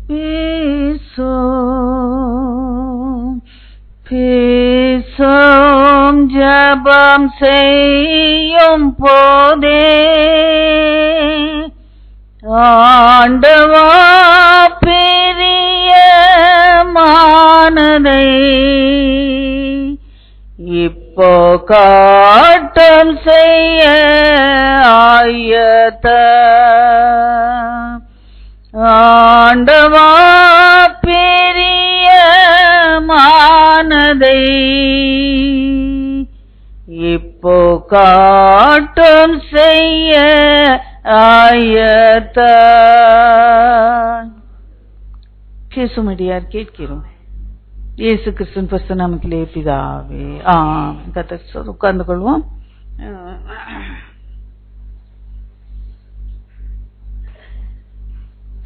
பேசும் ஜபம் செய்யும் போதே ஆண்டவா பிரியமானதை இப்போ காட்டும் செய்ய ஆயத்த ஆண்டவா பிரியமானதை இப்போ காட்டும் செய்ய ஆயத்த. பேசும்படியார் கேட்கிறோம். இயேசு கிறிஸ்துவின் பரிசுத்த நாமத்திலே பிதாவே ஆமென். கர்த்தர் உட்கார்ந்து கொள்வோம்.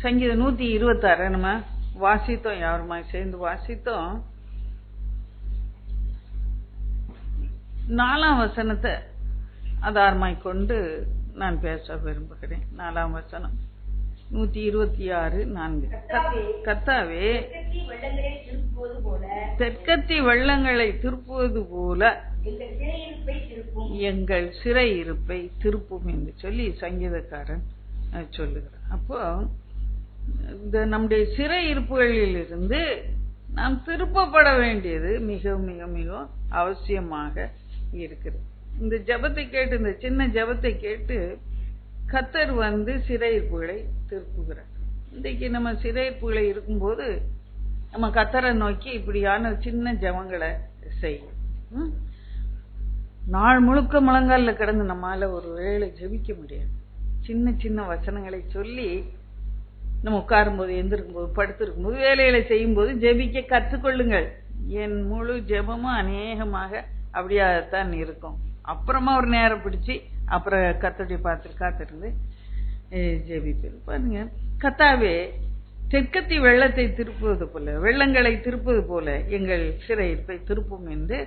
சங்கீதம் 126 நம்ம வாசித்தோம், யாருமா சேர்ந்து வாசித்தோம். 4ஆம் வசனத்தை ஆதாரமாய் கொண்டு நான் பேச விரும்புகிறேன். 4ஆம் வசனம் 126:4. கர்த்தாவே தெற்கத்தி வெள்ளங்களை திருப்புவது போல எங்கள் சிறையிருப்பை திருப்பும் என்று சொல்லி சங்கீதக்காரன் சொல்லுகிறார். அப்போ இந்த நம்முடைய சிறையிருப்புகளில் இருந்து நாம் திருப்பப்பட வேண்டியது மிக மிக மிக அவசியமாக இருக்கிறது. இந்த ஜெபத்தை கேட்டு, இந்த சின்ன ஜெபத்தை கேட்டு கர்த்தர் சிறையிருப்புகளை திருப்புகிறார். இன்றைக்கு நம்ம சிறையிருப்புகளை இருக்கும்போது நம்ம கர்த்தரை நோக்கி இப்படியான சின்ன ஜெபங்களை செய்யும். நாள் முழுக்க முழங்கால கிடந்து நம்மால ஒரு வேளை ஜெபிக்க முடியாது. சின்ன சின்ன வசனங்களை சொல்லி நம்ம உட்காரும் போது, எந்திருக்கும் போது, படுத்திருக்கும் போது, வேலைகளை செய்யும் போது ஜெபிக்க கற்றுக்கொள்ளுங்கள். என் முழு ஜெபமும் அநேகமாக அப்படியாகத்தான் இருக்கும். அப்புறமா ஒரு நேரம் பிடிச்சி அப்புறம் கர்த்தருடைய காத்திருந்து ஜெபிப்பேன். பாருங்க, கர்த்தாவே தெற்கத்தி வெள்ளத்தை திருப்புவது போல, வெள்ளங்களை திருப்புவது போல எங்கள் சிறையிருப்பை திருப்பும் என்று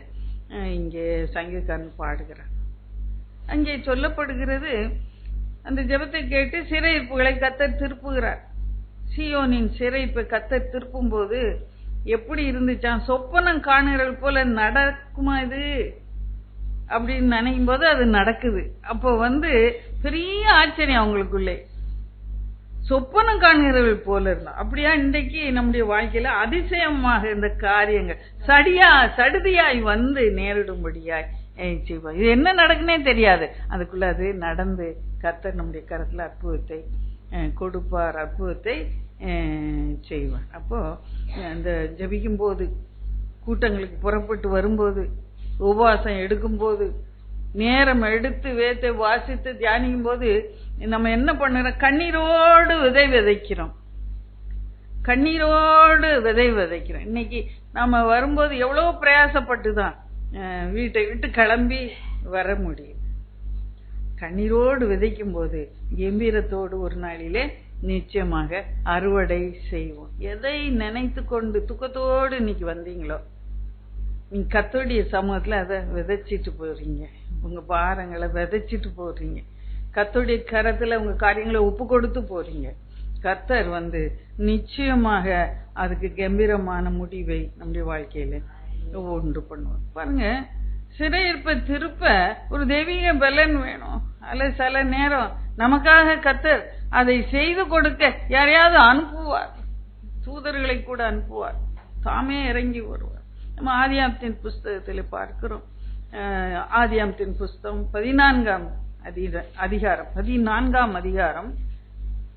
இங்கே சங்கீதக்காரன் பாடுகிறார். அங்கே சொல்லப்படுகிறது, அந்த ஜெபத்தை கேட்டு சிறையிருப்புகளை கர்த்தர் திருப்புகிறார். சீயோனின் சிறையிருப்பை கர்த்தர் திருப்பும் போது எப்படி இருந்துச்சான்? சொப்பனம் காணுகிறது போல நடக்குமா இது அப்படின்னு நினைக்கும் போது அது நடக்குது. அப்போ பெரிய ஆச்சரியம் அவங்களுக்குள்ளே. சொப்பனம் காணுகிறவர்கள் போல இருந்தா அப்படியா? இன்றைக்கு நம்முடைய வாழ்க்கையில அதிசயமாக இந்த காரியங்கள் சடுதியாய் நேரிடும்படியாய் செய்வார். இது என்ன நடக்குன்னே தெரியாது, அதுக்குள்ள அது நடந்து கர்த்தர் நம்முடைய கரத்துல அற்புதத்தை கொடுப்பார், அற்புதத்தை செய்வார். அப்போ அந்த ஜபிக்கும் போது, கூட்டங்களுக்கு புறப்பட்டு வரும்போது, உபவாசம் எடுக்கும் போது, நேரம் எடுத்து வேத்தை வாசித்து தியானிக்கும் போது நம்ம என்ன பண்ணுறோம்? கண்ணீரோடு விதை விதைக்கிறோம். கண்ணீரோடு விதை விதைக்கிறோம். இன்னைக்கு நம்ம வரும்போது எவ்வளவு பிரயாசப்பட்டு தான் வீட்டை விட்டு கிளம்பி வர முடியும். கண்ணீரோடு விதைக்கும் போது கம்பீரத்தோடு ஒரு நாளிலே நிச்சயமாக அறுவடை செய்வோம். எதை நினைத்து கொண்டு துக்கத்தோடு இன்னைக்கு வந்தீங்களோ, நீங்க கர்த்தருடைய சமூகத்துல அதை விதைச்சிட்டு போறீங்க. உங்க பாரங்களை விதைச்சிட்டு போறீங்க. கர்த்தருடைய கரத்துல உங்க காரியங்களை ஒப்பு கொடுத்து போறீங்க. கர்த்தர் நிச்சயமாக அதுக்கு கம்பீரமான முடிவை நம்முடைய வாழ்க்கையில உண்டு பண்ணுவார். பாருங்க, சிறையிருப்பை திருப்ப ஒரு தெய்வீக பலன் வேணும். அல்ல சில நேரம் நமக்காக கர்த்தர் அதை செய்து கொடுக்க யாரையாவது அனுப்புவார், தூதர்களை கூட அனுப்புவார், தாமே இறங்கி வருவார். நம்ம ஆதியாமத்தின் புஸ்தகத்தில் பார்க்கிறோம். ஆதியாமத்தின் புஸ்தகம் 14ஆம் அதிகாரம்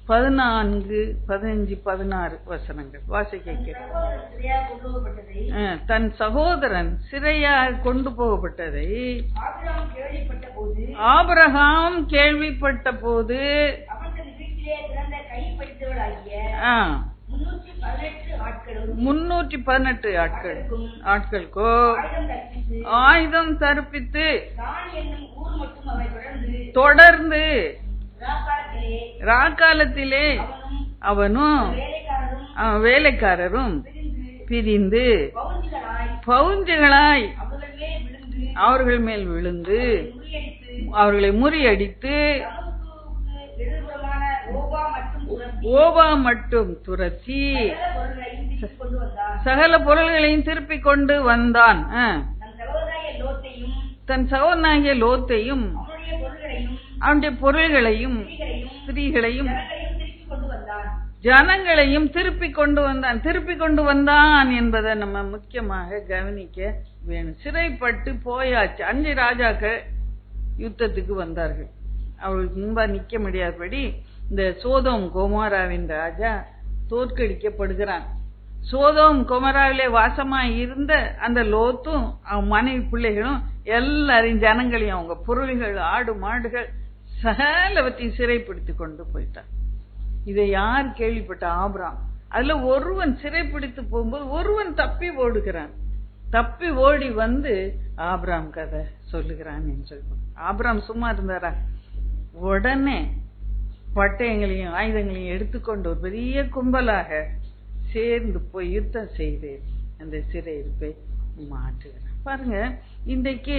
14, 15, 16 வசனங்கள் வாசிக்க. தன் சகோதரன் சிறையாக கொண்டு போகப்பட்டதை ஆபிரகாம் கேள்விப்பட்ட போது 318 ஆட்களுக்கோ ஆயுதம் தரிப்பித்து தொடர்ந்து ராக்காலத்திலே அவனும் வேலைக்காரரும் பிரிந்து பவுஞ்சுகளாய் அவர்கள் மேல் விழுந்து அவர்களை முறியடித்து ஓபா மட்டும் துரத்தி சகல பொருள்களையும் திருப்பி கொண்டு வந்தான். தன் சகோதரனாகிய லோத்தையும் அவனுடைய பொருள்களையும் ஸ்திரீகளையும் ஜனங்களையும் திருப்பி கொண்டு வந்தான். திருப்பி கொண்டு வந்தான் என்பதை நம்ம முக்கியமாக கவனிக்க வேணும். சிறைப்பட்டு போயாச்சு. 5 ராஜாக்கள் யுத்தத்துக்கு வந்தார்கள். அவளுக்கு முன்பா நிக்க முடியாதபடி இந்த சோதோம் கொமோராவின் ராஜா தோற்கடிக்கப்படுகிறான். சோதோம் கொமோராவிலே வாசமாய் இருந்த அந்த லோத்தும் அவன் மனைவி பிள்ளைகளும் எல்லாரையும் ஜனங்களையும் அவங்க பொருள்கள் ஆடு மாடுகள் சகலவற்றையும் சிறைப்பிடித்து கொண்டு போயிட்டான். இதை யார் கேள்விப்பட்ட? ஆபிராம். அதுல ஒருவன் சிறைப்பிடித்து போகும்போது ஒருவன் தப்பி ஓடுகிறான். தப்பி ஓடி வந்து ஆபிராம் கதை சொல்லுகிறான் என்று சொல்லுவோம். ஆபிராம் சும்மா இருந்தாரா? உடனே பட்டயங்களையும் ஆயுதங்களையும் எடுத்துக்கொண்டு ஒரு பெரிய கும்பலாக சேர்ந்து போய் யுத்தம் செய்து அந்த சிறையிருப்பை மாற்றுகிறான். பாருங்க, இன்றைக்கு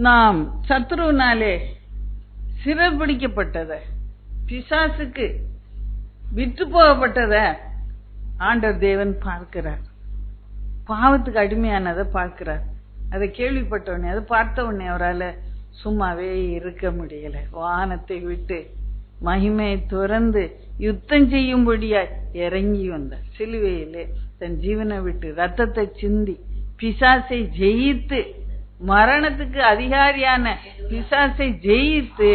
நாம் சத்ருனாலே சிறைபிடிக்கப்பட்டத, பிசாசுக்கு விற்று போகப்பட்டத ஆண்டவர் தேவன் பார்க்கிறார். பாவத்துக்கு அடிமையானதை பார்க்கிறார். அதை கேள்விப்பட்ட உடனே, அதை பார்த்த உடனே அவரால் சும்மாவே இருக்க முடியல. வானத்தை விட்டு மகிமையை துறந்து யுத்தம் செய்யும்படியாய் இறங்கி வந்தார். சிலுவையிலே தன் ஜீவனை விட்டு ரத்தத்தை சிந்தி பிசாசை ஜெயித்து, மரணத்துக்கு அதிகாரியான பிசாசை ஜெயித்து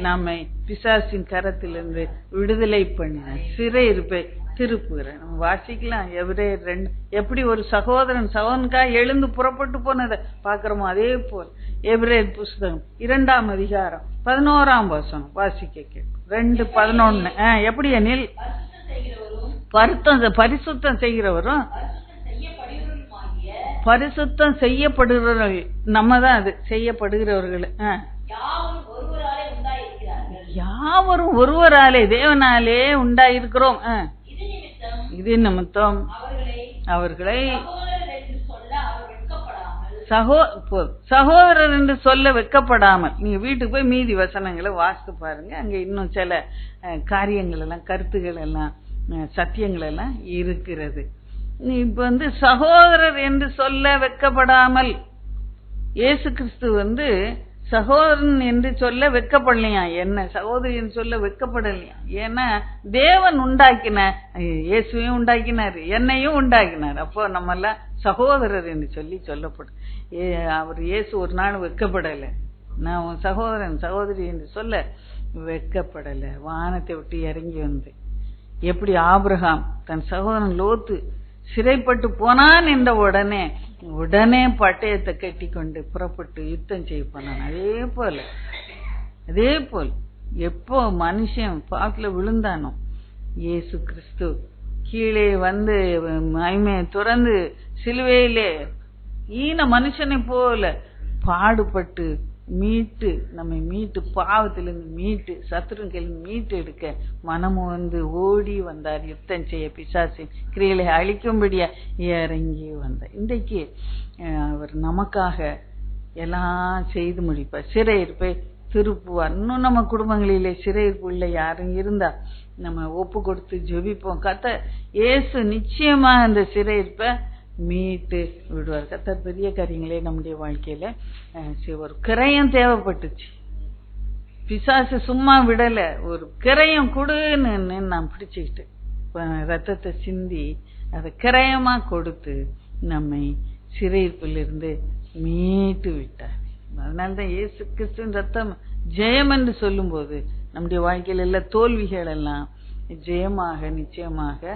நம்மை பிசாசின் கரத்திலிருந்து விடுதலை பண்ணின சிறையிருப்பை திருப்புகிறேன். நம்ம வாசிக்கலாம். எபிரேயர் 2 எப்படி ஒரு சகோதரனுக்காக எழுந்து புறப்பட்டு போனதை பார்க்கிறோமோ அதே போல் எபிரேயர் புஸ்தகம் 2ஆம் அதிகாரம் 11ஆம் வசனம் வாசிக்க கேட்கும். 2:11 எப்படி எனில் பரிசுத்தம் செய்கிறவரும் பரிசுத்தம் செய்யப்படுகிறவர்கள் நம்ம தான். அது செய்யப்படுகிறவர்கள் யாவரும் ஒருவராலே தேவனாலே உண்டாயிருக்கிறோம். இது நிமித்தம் அவர்களை சகோதரர் என்று சொல்ல வெட்கப்படாமல். நீங்க வீட்டுக்கு போய் மீதி வசனங்களை வாசித்து பாருங்க. அங்க இன்னும் சில காரியங்கள் எல்லாம், கருத்துக்கள் எல்லாம், சத்தியங்கள் எல்லாம் இருக்கிறது. இப்ப சகோதரர் என்று சொல்ல வெட்கப்படாமல், இயேசு கிறிஸ்து சகோதரன் என்று சொல்ல வெட்கப்படலையா? என்ன சகோதரி என்று சொல்ல வெட்கப்படலையா? ஏன்னா தேவன் உண்டாக்கின, இயேசுவையும் உண்டாக்கினார், என்னையும் உண்டாக்கினார். அப்போ நம்ம எல்லாம் சகோதரர் என்று சொல்லப்படும். அவர் இயேசு ஒரு நாள் வெட்கப்படலை. நான் உன் சகோதரன் சகோதரி என்று சொல்ல வெட்கப்படலை. வானத்தை விட்டு இறங்கி வந்து எப்படி ஆபிரகாம் தன் சகோதரன் லோத்து சிறைப்பட்டு போனான் என்ற உடனே பட்டயத்தை கட்டி கொண்டு புறப்பட்டு யுத்தம் செய்ய போனான். அதே போல் எப்போ மனுஷன் பாத்துல விழுந்தானோ, இயேசு கிறிஸ்து கீழே வந்து மகிமையை துறந்து சிலுவையிலே ஈன மனுஷனை போல பாடுபட்டு நம்மை மீட்டு பாவத்திலிருந்து மீட்டு சத்துருக்களிலிருந்து மீட்டு எடுக்க மனமும் ஓடி வந்தார். யுத்தம் செய்ய பிசாசின் கிரியைகளை அழிக்கும்படியா இறங்கி வந்தார். இன்றைக்கு அவர் நமக்காக எல்லாம் செய்து முடிப்பார். சிறையிருப்பை திருப்புவார். இன்னும் நம்ம குடும்பங்களிலே சிறையிருப்பு உள்ள யாரும் இருந்தா நம்ம ஒப்பு கொடுத்து ஜெபிப்போம். இயேசு நிச்சயமா அந்த சிறையிருப்பை மீட்டு விடுவார். கர்த்தர் பெரிய காரியங்களே நம்முடைய வாழ்க்கையில ஒரு கிரயம் தேவைப்பட்டுச்சு. பிசாசு சும்மா விடல, ஒரு கிரயம் கொடுன்னு நான் பிடிச்சுக்கிட்டு ரத்தத்தை சிந்தி அதை கிரயமா கொடுத்து நம்மை சிறையிருப்பிலிருந்து மீட்டு விட்டார். அதனால்தான் இயேசு கிறிஸ்துவின் ரத்தம் ஜெயம் என்று சொல்லும் போது நம்முடைய வாழ்க்கையில எல்லா தோல்விகள் எல்லாம் ஜெயமாக நிச்சயமாக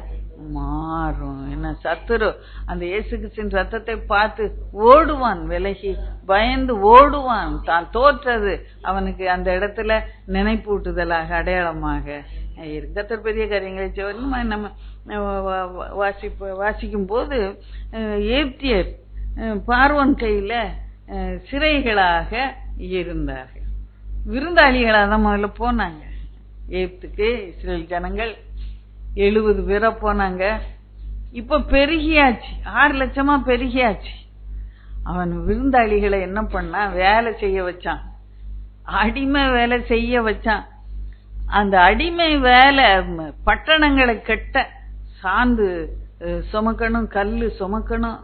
மாறும். என்ன சத்துரு அந்த இயேசு கிறிஸ்துவின் ரத்தத்தை பார்த்து ஓடுவான், விலகி பயந்து ஓடுவான். தான் தோற்றது அவனுக்கு அந்த இடத்துல நினைப்பூட்டுதலாக அடையாளமாக இருக்கு. கர்த்தர் பெரிய காரியங்களை நம்ம வாசிக்கும் போது ஏப்தியர் பார்வோன் கையில சிறைகளாக இருந்தார்கள். விருந்தாளிகளாக தான் முதல்ல போனாங்க ஏப்துக்கு. இஸ்ரேல் ஜனங்கள் 70 பேரா போனாங்க. இப்ப பெருகியாச்சு, 6 லட்சமா பெருகியாச்சு. அவன் விருந்தாளிகளை என்ன பண்ணா, வேலை செய்ய வச்சான், அடிமை வேலை செய்ய வச்சான். அந்த அடிமை வேலை பட்டணங்களை கட்ட சாந்து சுமக்கணும், கல்லு சுமக்கணும்,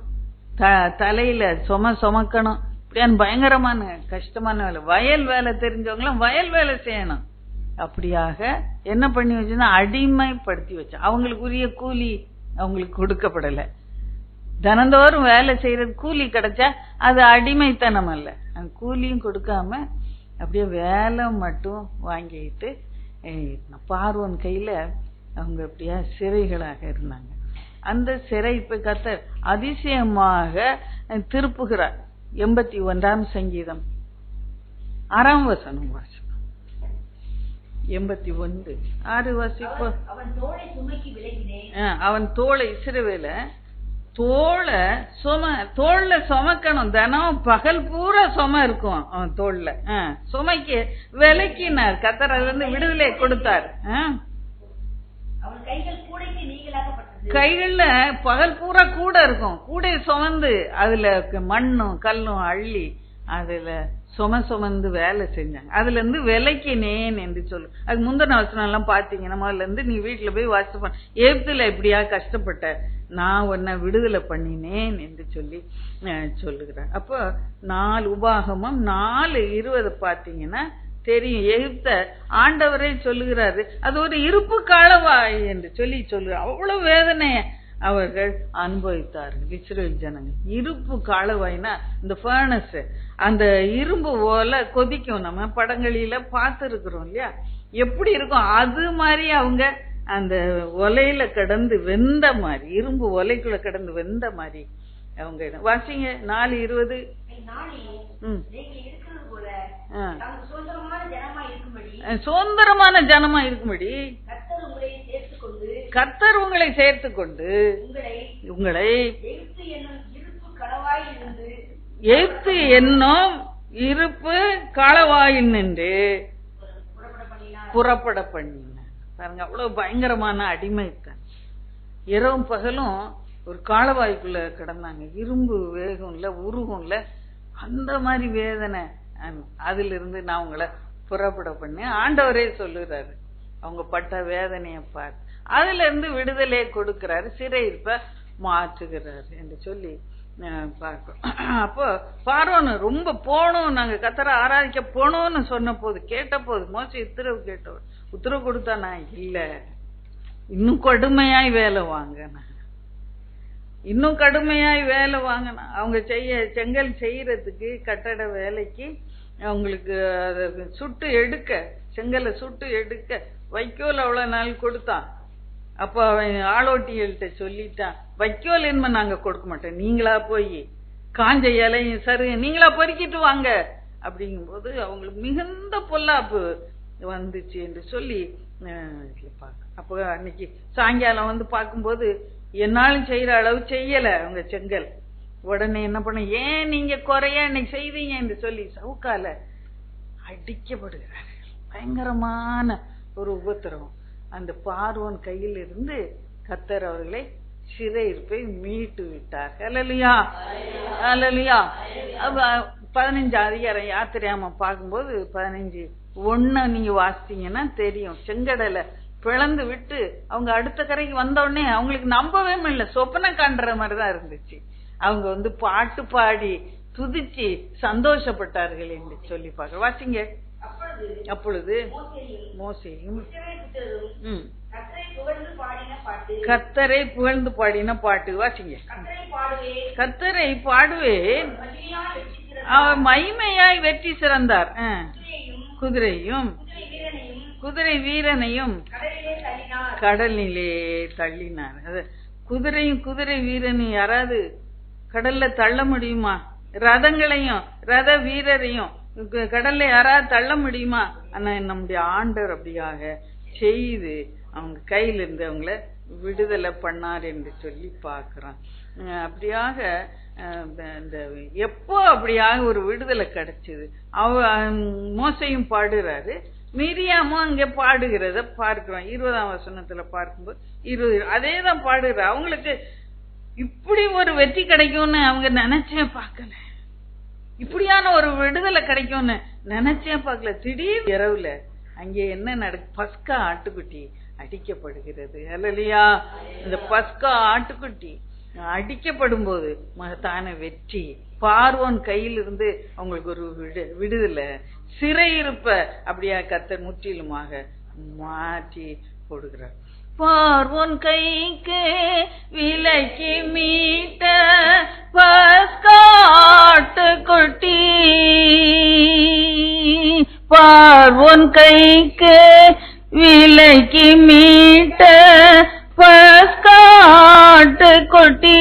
தலையில சுமக்கணும், இப்படியான பயங்கரமான கஷ்டமான வேலை. வயல் வேலை தெரிஞ்சவங்களாம் வயல் வேலை செய்யணும். அப்படியாக என்ன பண்ணி வச்சுன்னா அடிமைப்படுத்தி வச்ச. அவங்களுக்குரிய கூலி அவங்களுக்கு கொடுக்கப்படல. தினந்தோறும் வேலை செய்யறது கூலி கிடைச்சா அது அடிமைத்தனம் அல்ல. அந்த கூலியும் கொடுக்காம அப்படியே வேலை மட்டும் வாங்கிட்டு பார்வோன் கையில அவங்க அப்படியா சிறைகளாக இருந்தாங்க. அந்த சிறை இப்ப கர்த்தர் அதிசயமாக திருப்புகிறார். 81ஆம் சங்கீதம் 6ஆம் வசனம் வாசிப்போம். 81 6 வாசிப்போம். அவன் தோளை இஸ்ரவேல தோல்ல சுமக்கணும். தினம் பகல் பூரா சும இருக்கும் அவன் தோல்ல. சுமைக்கு விலக்கினார் கர்த்தர். அதுல இருந்து விடுதலை கொடுத்தார். கைகள்ல பகல் பூரா கூட இருக்கும். கூடை சுமந்து அதுல மண்ணும் கல்லும் அள்ளி அதுல சுமந்து வேலை செஞ்சாங்க. அதுல இருந்து விலைக்கினேன் என்று சொல்லு. அது முந்தின வசனம் எல்லாம் பாத்தீங்கன்னா முதல்ல இருந்து நீ வீட்டுல போய் வாசிப்ப. எகிப்துல இப்படியா கஷ்டப்பட்ட, நான் உன்னை விடுதலை பண்ணினேன் என்று சொல்லி சொல்லுகிறார். அப்போ 4 உபாகமம் 4:20 பாத்தீங்கன்னா தெரியும். எகிப்த ஆண்டவரே சொல்லுகிறாரு அது ஒரு இருப்பு காலவாய் என்று சொல்லுகிறார். அவ்வளவு வேதனைய அவர்கள் அனுபவித்தார்கள் இஸ்ரேல் ஜனங்கள். இருப்பு காலவாய்னா இந்த ஃபர்னஸ், அந்த இரும்பு ஓலை கொதிக்கும். நம்ம படங்களில பார்த்து இருக்கிறோம் இல்லையா, எப்படி இருக்கும் அது மாதிரி அவங்க அந்த ஒலையில கடந்து வெந்த மாதிரி, இரும்பு ஒலைக்குள்ள கடந்து வெந்த மாதிரி அவங்க. வாசிங்க 4:20. சுதந்திரமான ஜனமா இருக்கும்படி கர்த்தர் உங்களை சேர்த்து கொண்டு உங்களை எகிப்து என்னும் இருப்பு களவாயில் நின்று புறப்பட பண்ணினார். பாருங்க, அவ்வளவு பயங்கரமான அடிமைத்தான். இரவும் பகலும் ஒரு காலவாய்க்குள்ள கிடந்தாங்க. இரும்பு வேகும்ல, உருகும்ல, அந்த மாதிரி வேதனை. அதுல இருந்து நான் உங்களை புறப்பட பண்ணி ஆண்டவரே சொல்லுறாரு. அவங்க பட்ட வேதனைய பார்த்து அதுல இருந்து விடுதலையை கொடுக்கிறாரு, சிறையிருப்ப மாற்றுகிறாரு என்று சொல்லி பார்க்கிறோம். அப்போ பார்வோன்னு ரொம்ப போனோம், நாங்க கர்த்தரை ஆராதிக்க போனோம்னு சொன்ன போது, கேட்ட போது மோசே உத்தரவு கொடுத்தா, நான் இல்ல இன்னும் கடுமையாய் வேலை வாங்கினா, இன்னும் கடுமையாய் வேலை வாங்கினா. அவங்க செங்கல் செய்யறதுக்கு கட்டட வேலைக்கு அவங்களுக்கு சுட்டு எடுக்க, செங்கலை சுட்டு எடுக்க வைக்கோல் அவ்வளவு நாள் கொடுத்தான். அப்ப அவன் ஆளோட்டிகள்கிட்ட சொல்லிட்டான், வைக்கோல் என்ன நாங்க கொடுக்க மாட்டோம், நீங்களா போய் காஞ்ச இலையும் சரு நீங்களா பொறுக்கிட்டு வாங்க. அப்படிங்கும் போது அவங்களுக்கு மிகுந்த பொல்லாப்பு வந்துச்சு என்று சொல்லி அப்ப அன்னைக்கு சாயங்காலம் வந்து பார்க்கும்போது என்னாலும் செய்யற அளவு செய்யல அவங்க செங்கல். உடனே என்ன பண்ண, ஏன் நீங்க குறைய இன்னைக்கு செய்வீங்க என்று சொல்லி சவுக்கால அடிக்கப்படுகிறார்கள். பயங்கரமான ஒரு உபத்திரவம். அந்த பார்வோன் கையில் இருந்து கர்த்தர் அவர்களை சிறையிருப்பை மீட்டு விட்டார். அல்லேலூயா, அல்லேலூயா. 15 அதிகாரம் யாத்திரையாம பார்க்கும்போது 15:1 நீங்க வாசித்தீங்கன்னா தெரியும். செங்கடலை பிளந்து விட்டு அவங்க அடுத்த கரைக்கு வந்த உடனே அவங்களுக்கு நம்பவே முடியல, சொப்பனம் காண்ற மாதிரிதான் இருந்துச்சு. அவங்க வந்து பாட்டு பாடி துதிச்சு சந்தோஷப்பட்டார்கள் என்று சொல்லி பார்க்க வாசிங்க. அப்பொழுது மோசேயும் கர்த்தரை புகழ்ந்து பாடின பாட்டு வாசிங்க. கர்த்தரை பாடுவேன், அவர் மகிமையாய் வெற்றி சிறந்தார். குதிரையும் குதிரை வீரனையும் கடலிலே தள்ளினார். குதிரையும் குதிரை வீரனையும் யாராவது கடல்ல தள்ள முடியுமா? ரதங்களையும் ரத வீரரையும் கடல்ல யாராவது தள்ள முடியுமா? ஆனா நம்முடைய ஆண்டவர் அப்படியாக செய்து அவங்க கையில இருந்து அவங்கள விடுதலை பண்ணார் என்று சொல்லி பார்க்கிறோம். அப்படியாக இந்த எப்போ அப்படியாக ஒரு விடுதலை கிடைச்சது. மோசையும் பாடுறாரு, மிரியாமும் அங்க பாடுகிறத பார்க்கிறோம். 20ஆம் வசனத்துல பார்க்கும்போது 20 அதேதான் பாடுகிற. அவங்களுக்கு இப்படி ஒரு வெற்றி கிடைக்கும்னு அவங்க நினைச்சே பார்க்கல, இப்படியான ஒரு விடுதலை கிடைக்கும்னு நினைச்சே பார்க்கல. திடீர் இரவுல அங்கே என்ன நடக்கு? பஸ்கா ஆட்டுக்குட்டி அடிக்கப்படுகிறது. அல்லையா? இந்த பஸ்கா ஆட்டுக்குட்டி அடிக்கப்படும் போது மகத்தான வெற்றி. பார்வோன் கையிலிருந்து அவங்களுக்கு ஒரு விடுதலை, சிறையிருப்ப அப்படியா கர்த்தர் முற்றிலுமாக மாற்றி போடுகிறார். பார்வோன் கைக்கு விலைக்கு மீட்ட பஸ்காட்டுக்குட்டி, பார்வோன் கைக்கு விலைக்கு மீட்ட பஸ்காட்டுக்குட்டி,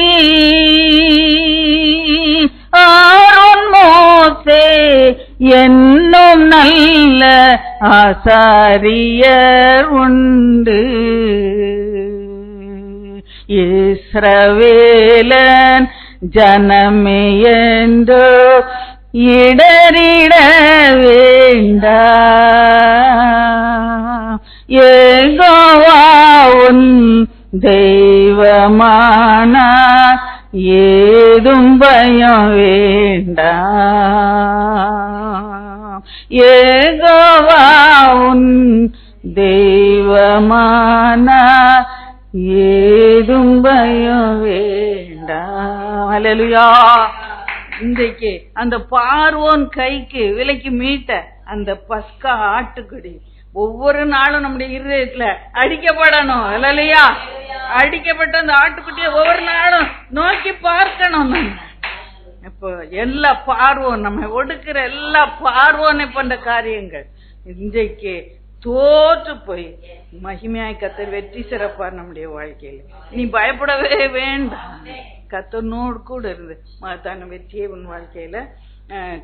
ஆரோன் மோசே என்னும் நல்ல ஆசாரியர் உண்டு, இஸ்ரவேலன் ஜனமே என்றோ இடறிட வேண்டாம், யெகோவா உன் தெய்வமானா ஏதும் பயம் வேண்டாம், யெகோவா உன் தெய்வமானா ஏதும் பயம் வேண்டாம். அல்லேலூயா. இன்றைக்கு அந்த பார்வோன் கைக்கு விலைக்கு மீட்ட அந்த பஸ்கா ஆட்டுக்குடி ஒவ்வொரு நாளும் நம்முடைய இருதயத்துல அடிக்கப்படணும். இல்லையா? அடிக்கப்பட்ட அந்த ஆட்டுக்குட்டியை ஒவ்வொரு நாளும் நோக்கி பார்க்கணும். இப்போ எல்லா பார்வோன் நம்ம ஒடுக்கிற எல்லா பார்வோனை பண்ற காரியங்கள் இன்றைக்கு தோற்று போய் மகிமையாய் கர்த்தர் வெற்றி சிறப்பார் நம்முடைய வாழ்க்கையில. நீ பயப்படவே வேண்டாம். கர்த்தனோடு கூட இருந்து மகத்தான வெற்றியை உன் வாழ்க்கையில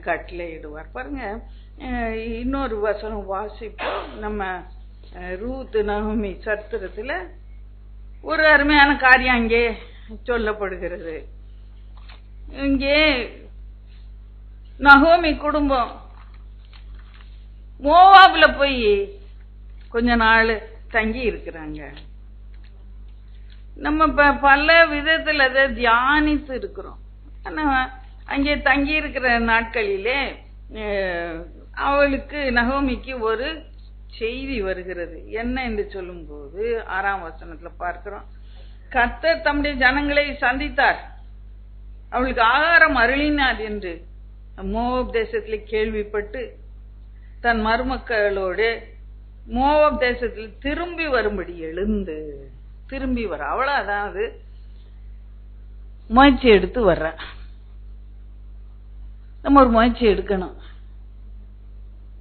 கட்டளையிடுவார். பாருங்க, இன்னொரு வசனம் வாசிப்போம். நம்ம ரூத் நகோமி சரித்திரத்துல ஒரு அருமையான காரியம் அங்கே சொல்லப்படுகிறது. இங்கே நகோமி குடும்பம் மோவாப்ல போய் கொஞ்ச நாள் தங்கி இருக்கிறாங்க. நம்ம பல விதத்துல அதை தியானித்து இருக்கிறோம். அங்கே தங்கி இருக்கிற நாட்களிலே அவளுக்கு நகோமிக்கு ஒரு செய்தி வருகிறது. என்ன என்று சொல்லும் போது 6ஆம் வசனத்துல பார்க்கிறோம். கர்த்தர் தம்முடைய ஜனங்களை சந்தித்தார், அவளுக்கு ஆகாரம் அருளினார் என்று மோவாப் தேசத்துல கேள்விப்பட்டு தன் மருமக்களோடு மோவாப் தேசத்தில் திரும்பி வரும்படி எழுந்து திரும்பி வர அவள அதாவது முயற்சி எடுத்து வர்ற. நம்ம ஒரு முயற்சி எடுக்கணும்.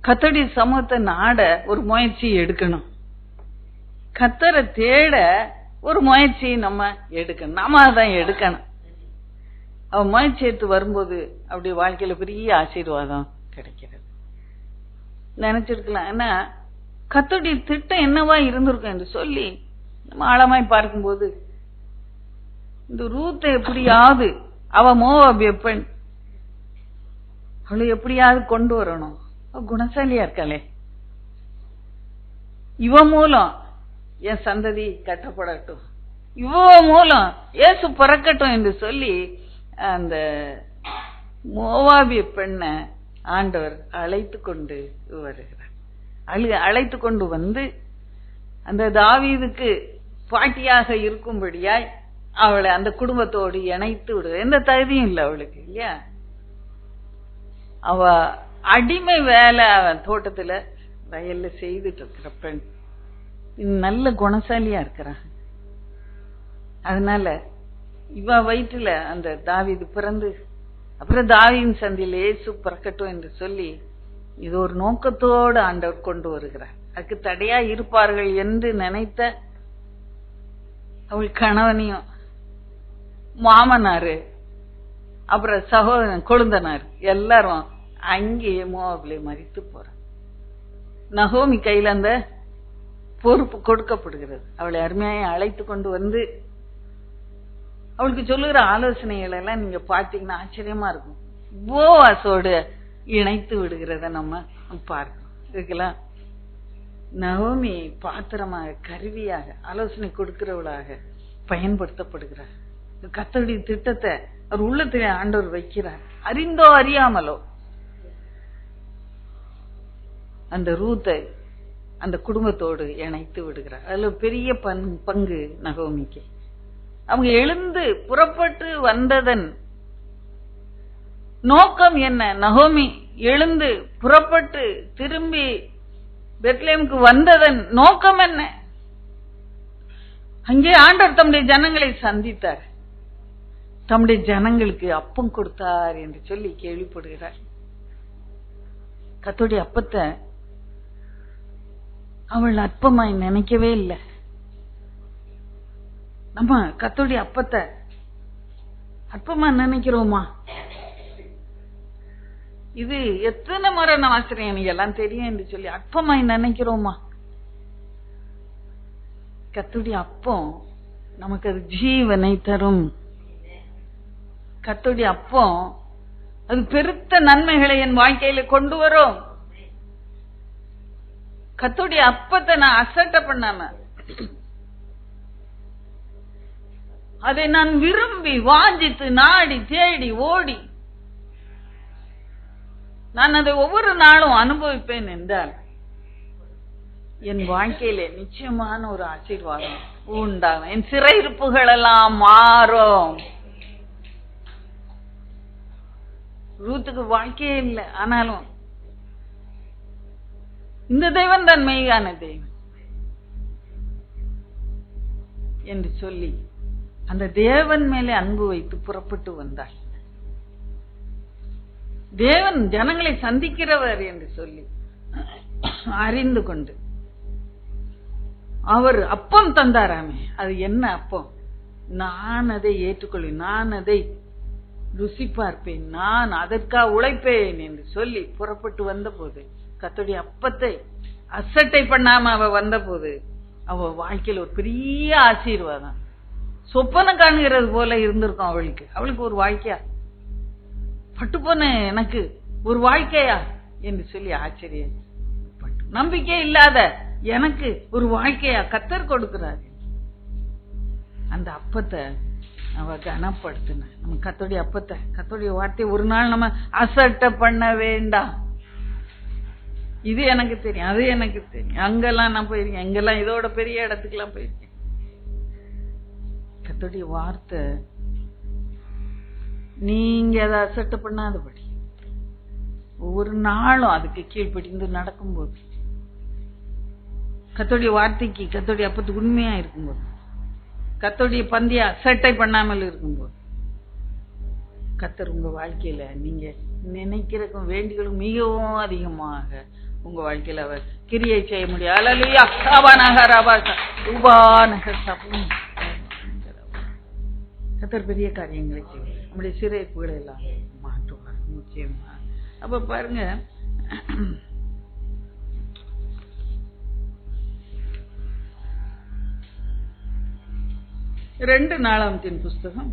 கர்த்தருடைய சமூகத்தை நாட ஒரு முயற்சி எடுக்கணும். கர்த்தரை தேட ஒரு முயற்சி நம்ம எடுக்கணும். நாம அதான் எடுக்கணும். அவ முயற்சி எடுத்து வரும்போது அப்படி வாழ்க்கையில பெரிய ஆசீர்வாதம் கிடைக்கிறது. நினைச்சிருக்கலாம். ஏன்னா கர்த்தருடைய திட்டம் என்னவா இருந்திருக்கும் என்று சொல்லி நம்ம ஆழமாய் பார்க்கும்போது இந்த ரூத்தை எப்படியாவது அவ மோவாபிய பெண் அவளை எப்படியாவது கொண்டு வரணும். குணசாலியா இருக்காளே, இவ மூலம் என் சந்ததி கட்டப்படட்டும், இவ மூலம் இயேசு பிறக்கட்டும் என்று சொல்லி அந்த மோவாபிய பெண்ணை ஆண்டவர் அழைத்து கொண்டு வருகிறார். அழைத்து கொண்டு வந்து அந்த தாவீதுக்கு பாட்டியாக இருக்கும்படியாய் அவளை அந்த குடும்பத்தோடு இணைத்து விடுவது. எந்த தகுதியும் இல்லை அவளுக்கு, இல்லையா? அவ அடிமை வேலை அவன் தோட்டத்துல வயல்ல செய்துட்டு இருக்கிற பெண் நல்ல குணசாலியா இருக்கிறான். அதனால இவ வயிற்றுல அந்த தாவீது பிறந்து அப்புறம் தாவீதின் சந்தியில இயேசு பிறக்கட்டும் என்று சொல்லி இது ஒரு நோக்கத்தோடு ஆண்டவர் கொண்டு வருகிறார். அதுக்கு தடையா இருப்பார்கள் என்று நினைத்த அவள் கணவனையும் மாமனாரு அப்புறம் சகோதரன் கொழுந்தனார் எல்லாரும் அங்கேயே மோவாபிலே மரித்து போற. நகோமி கையில அந்த பொறுப்பு கொடுக்கப்படுகிறது. அவளை அருமையாய் அழைத்து கொண்டு வந்து அவளுக்கு சொல்லுகிற ஆலோசனைகள் எல்லாம் நீங்க பாத்தீங்கன்னா ஆச்சரியமா இருக்கும். போவாசோடு இணைத்து விடுகிறத நம்ம பார்க்கணும். இதுக்கெல்லாம் நகோமி பாத்திரமாக கருவியாக ஆலோசனை கொடுக்கிறவளாக பயன்படுத்தப்படுகிறார். கர்த்தருடைய திட்டத்தை அவர் உள்ளத்திலே ஆண்டவர் வைக்கிறார். அறிந்தோ அறியாமலோ அந்த ரூத்தை அந்த குடும்பத்தோடு இணைத்து விடுகிறார். அதுல பெரிய பங்கு நகோமிக்கு. அவங்க எழுந்து புறப்பட்டு வந்ததன் நோக்கம் என்ன? நகோமி எழுந்து புறப்பட்டு திரும்பி பெத்லெஹேமுக்கு வந்ததன் நோக்கம் என்ன? அங்கே ஆண்டவர் தம்முடைய ஜனங்களை சந்தித்தார், தம்முடைய ஜனங்களுக்கு அப்பம் கொடுத்தார் என்று சொல்லி கேள்விப்படுகிறார். கர்த்தருடைய அப்பத்தை அவள் அற்பமாய் நினைக்கவே இல்லை. நம்ம கர்த்தருடைய அப்பத்தை அற்பமா நினைக்கிறோமா? இது எத்தனை முறை நான் வாசிக்கிறேன், எனக்கு எல்லாம் தெரியும் என்று சொல்லி அற்பமாய் நினைக்கிறோமா? கர்த்தருடைய அப்பம் நமக்கு அது ஜீவனை தரும். கர்த்தருடைய அப்பம் அது பெருத்த நன்மைகளை என் வாழ்க்கையில கொண்டு வரும். கர்த்தருடைய அப்பத்தை நான் அசட்டை பண்ணாம, அதை நான் விரும்பி வாஞ்சித்து நாடி தேடி ஓடி நான் அதை ஒவ்வொரு நாளும் அனுபவிப்பேன் என்றால் என் வாழ்க்கையில நிச்சயமான ஒரு ஆசீர்வாதம் உண்டாகும். என் சிறையிருப்புகள் எல்லாம் மாறும். ரூத்துக்கு வாழ்க்கையே இல்லை, ஆனாலும் இந்த தெய்வம் தான் மெய்யான தெய்வம் என்று சொல்லி அந்த தேவன் மேலே அன்பு வைத்து புறப்பட்டு வந்தாள். தேவன் ஜனங்களை சந்திக்கிறவர் என்று சொல்லி அறிந்து கொண்டு அவர் அப்பம் தந்தாராமே, அது என்ன அப்பம்? நான் அதை ஏற்றுக்கொள்வேன், நான் அதை ருசி பார்ப்பேன், நான் அதற்காக உழைப்பேன் என்று சொல்லி புறப்பட்டு வந்த போது, கர்த்தருடைய அப்பத்தை அசட்டை பண்ணாம அவ வந்த போது அவ வாழ்க்கையில் ஒரு பெரிய ஆசீர்வாதம், சொப்பனம் காண்கிறது போல இருந்திருக்கும் அவளுக்கு. அவளுக்கு ஒரு வாழ்க்கையா, பட்டு போன எனக்கு ஒரு வாழ்க்கையா என்று சொல்லி ஆச்சரியம். நம்பிக்கை இல்லாத எனக்கு ஒரு வாழ்க்கையா கர்த்தர் கொடுக்கிறார். அந்த அப்பத்தை அவ கனப்படுத்தின. நம்ம கர்த்தருடைய அப்பத்தை, கர்த்தருடைய வார்த்தையை ஒரு நாள் நம்ம அசட்டை பண்ண வேண்டாம். இது எனக்கு தெரியும், அது எனக்கு தெரியும், அங்கெல்லாம் நான் போயிருக்கேன், எங்கெல்லாம் இதோட பெரிய இடத்துக்கெல்லாம் போயிருக்கேன். கர்த்தருடைய வார்த்தை நீங்க அதை அசட்டை பண்ணாதபடி ஒவ்வொரு நாளும் அதுக்கு கீழ்ப்படிந்து நடக்கும்போது, கர்த்தருடைய வார்த்தைக்கு, கர்த்தருடைய அப்பத்துக்கு உண்மையா இருக்கும்போது, கர்த்தருடைய பந்திய அசட்டை பண்ணாமல் இருக்கும்போது, கர்த்தர் உங்க வாழ்க்கையில நீங்க நினைக்கிறதுக்கும் வேண்டிகளும் மிகவும் அதிகமாக உங்க வாழ்க்கையில அவர் கிரியை செய்ய முடியும். அல்லேலூயா. கர்த்தர் பெரிய காரியங்களை செய்வார், நம்முடைய சிறைப்புகளை எல்லாம் மாற்றுவார் நிச்சயமா. அப்ப பாருங்க, 2 நாளாகமத்தின் புஸ்தகம்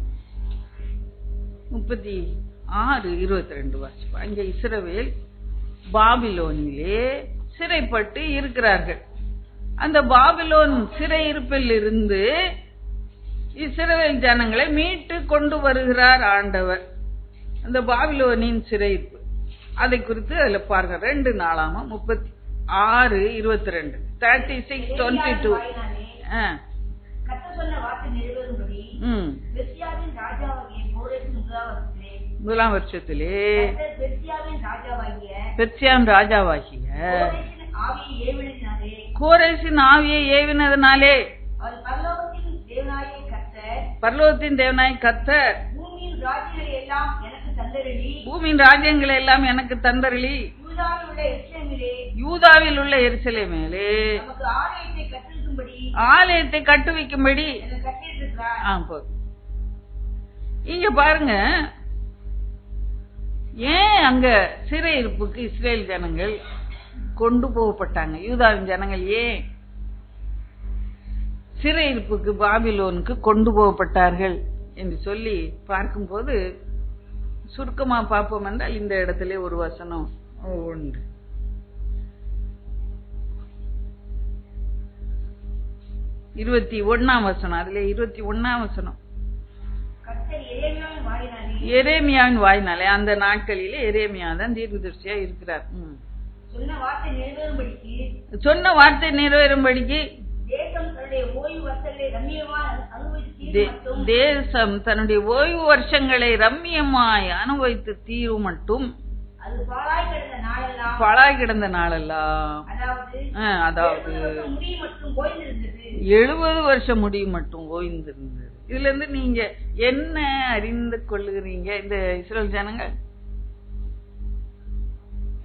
36:22 வாசிப்போம். அங்கே இஸ்ரவேல் பாபிலோனிலே சிறைப்பட்டு இருக்கிறார்கள். அந்த பாபிலோன் சிறையிருப்பில் இருந்து இஸ்ரவேல் ஜனங்களை மீட்டு கொண்டு வருகிறார் ஆண்டவர். அந்த பாபிலோனின் சிறையிருப்பு அதை குறித்து அதுல பாருங்க. 2 நாளாகமம் 36:22 36:22. முதலாம் வருஷத்திலே பெர்சியாவின் ராஜாவாகிய கோரேசின் ஆவியை ஏவினதனாலே பரலோகத்தின் தேவனாய கர்த்தர் பூமியின் ராஜ்யங்களை எல்லாம் எனக்கு தந்தருளி யூதாவில் உள்ள எருசலேமிலே ஆலயத்தை கட்டுவிக்கும்படி. இங்க பாருங்க, ஏன் அங்க சிறையிருப்புக்கு இஸ்ரேல் ஜனங்கள் கொண்டு போகப்பட்டாங்க? யூதாவின் ஜனங்கள் ஏன் சிறையிருப்புக்கு பாபிலோனுக்கு கொண்டு போகப்பட்டார்கள் என்று சொல்லி பார்க்கும்போது, சுருக்கமா பார்ப்போம் என்றால் இந்த இடத்துல ஒரு வசனம் உண்டு. 21ஆம் வசனம். அதுல 21ஆம் வசனம், எரேமியாவின் வாயினாலே, அந்த நாட்களிலே எரேமியா தான் தீர்க்கதரிசியா இருக்கிறார். சொன்ன வார்த்தை நிறைவேறும்படிக்கு தேசம் தன்னுடைய ஓய்வு வருஷங்களை ரம்மியமாய் அனுபவித்து தீரும் மட்டும் பாழாய் கிடந்த நாளெல்லாம், அதாவது 70 வருஷம் முடியும் மட்டும் ஓய்ந்திருந்தது. இதுல இருந்து நீங்க என்ன அறிந்து கொள்ளுகிறீங்க? இந்த இஸ்ரேல் ஜனங்கள்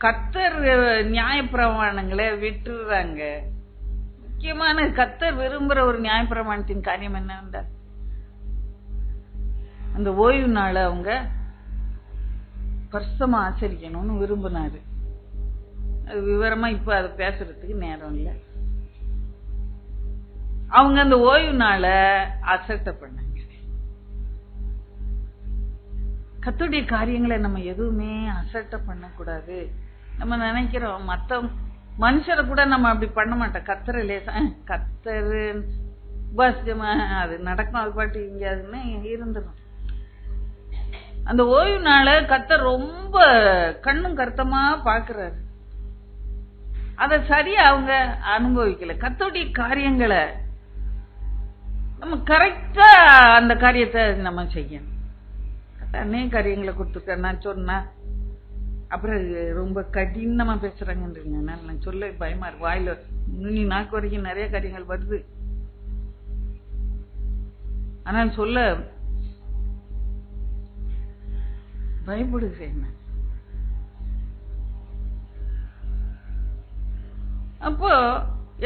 கர்த்தர் நியாயப்பிரமாணங்களை விட்டுறாங்க. முக்கியமான கர்த்தர் விரும்புற ஒரு நியாயப்பிரமாணத்தின் காரியம் என்ன? அந்த ஓய்வு நாளை அவங்க பரிசுத்தமா ஆச்சரிக்கணும்னு விரும்பினாரு. அது விவரமா இப்ப அதை பேசுறதுக்கு நேரம் இல்லை. அவங்க அந்த ஓய்வு நாளை அசட்டை பண்ணாங்க. கர்த்தருடைய காரியங்களை நம்ம எதுவுமே அசட்டை பண்ணக்கூடாது. நம்ம நினைக்கிறோம் மத்த மனுஷரை கூட நம்ம அப்படி பண்ண மாட்டோம். கர்த்தரை லேசா கர்த்தரு உபாசமா அது நடக்கும், அது பாட்டு எங்கேயாதுன்னு இருந்துடும். அந்த ஓய்வு நாளை கர்த்தர் ரொம்ப கண்ணும் கருத்தமா பாக்குறாரு. அத சரியா அவங்க அனுபவிக்கல. கர்த்தருடைய காரியங்களை நம்ம கரெக்டா அந்த காரியத்தை நம்ம செய்யணும். அநேக காரியங்களை கொடுத்துருக்க நான் சொன்னா அப்புறம் ரொம்ப கடினமா பேசுறாங்கன்றீங்க. நான் சொல்ல பயமா இருக்கு. வாயில நுனி நாக்கு வரைக்கும் நிறைய காரியங்கள் வருது. ஆனால் சொல்ல பயப்படுகிறேன். அப்போ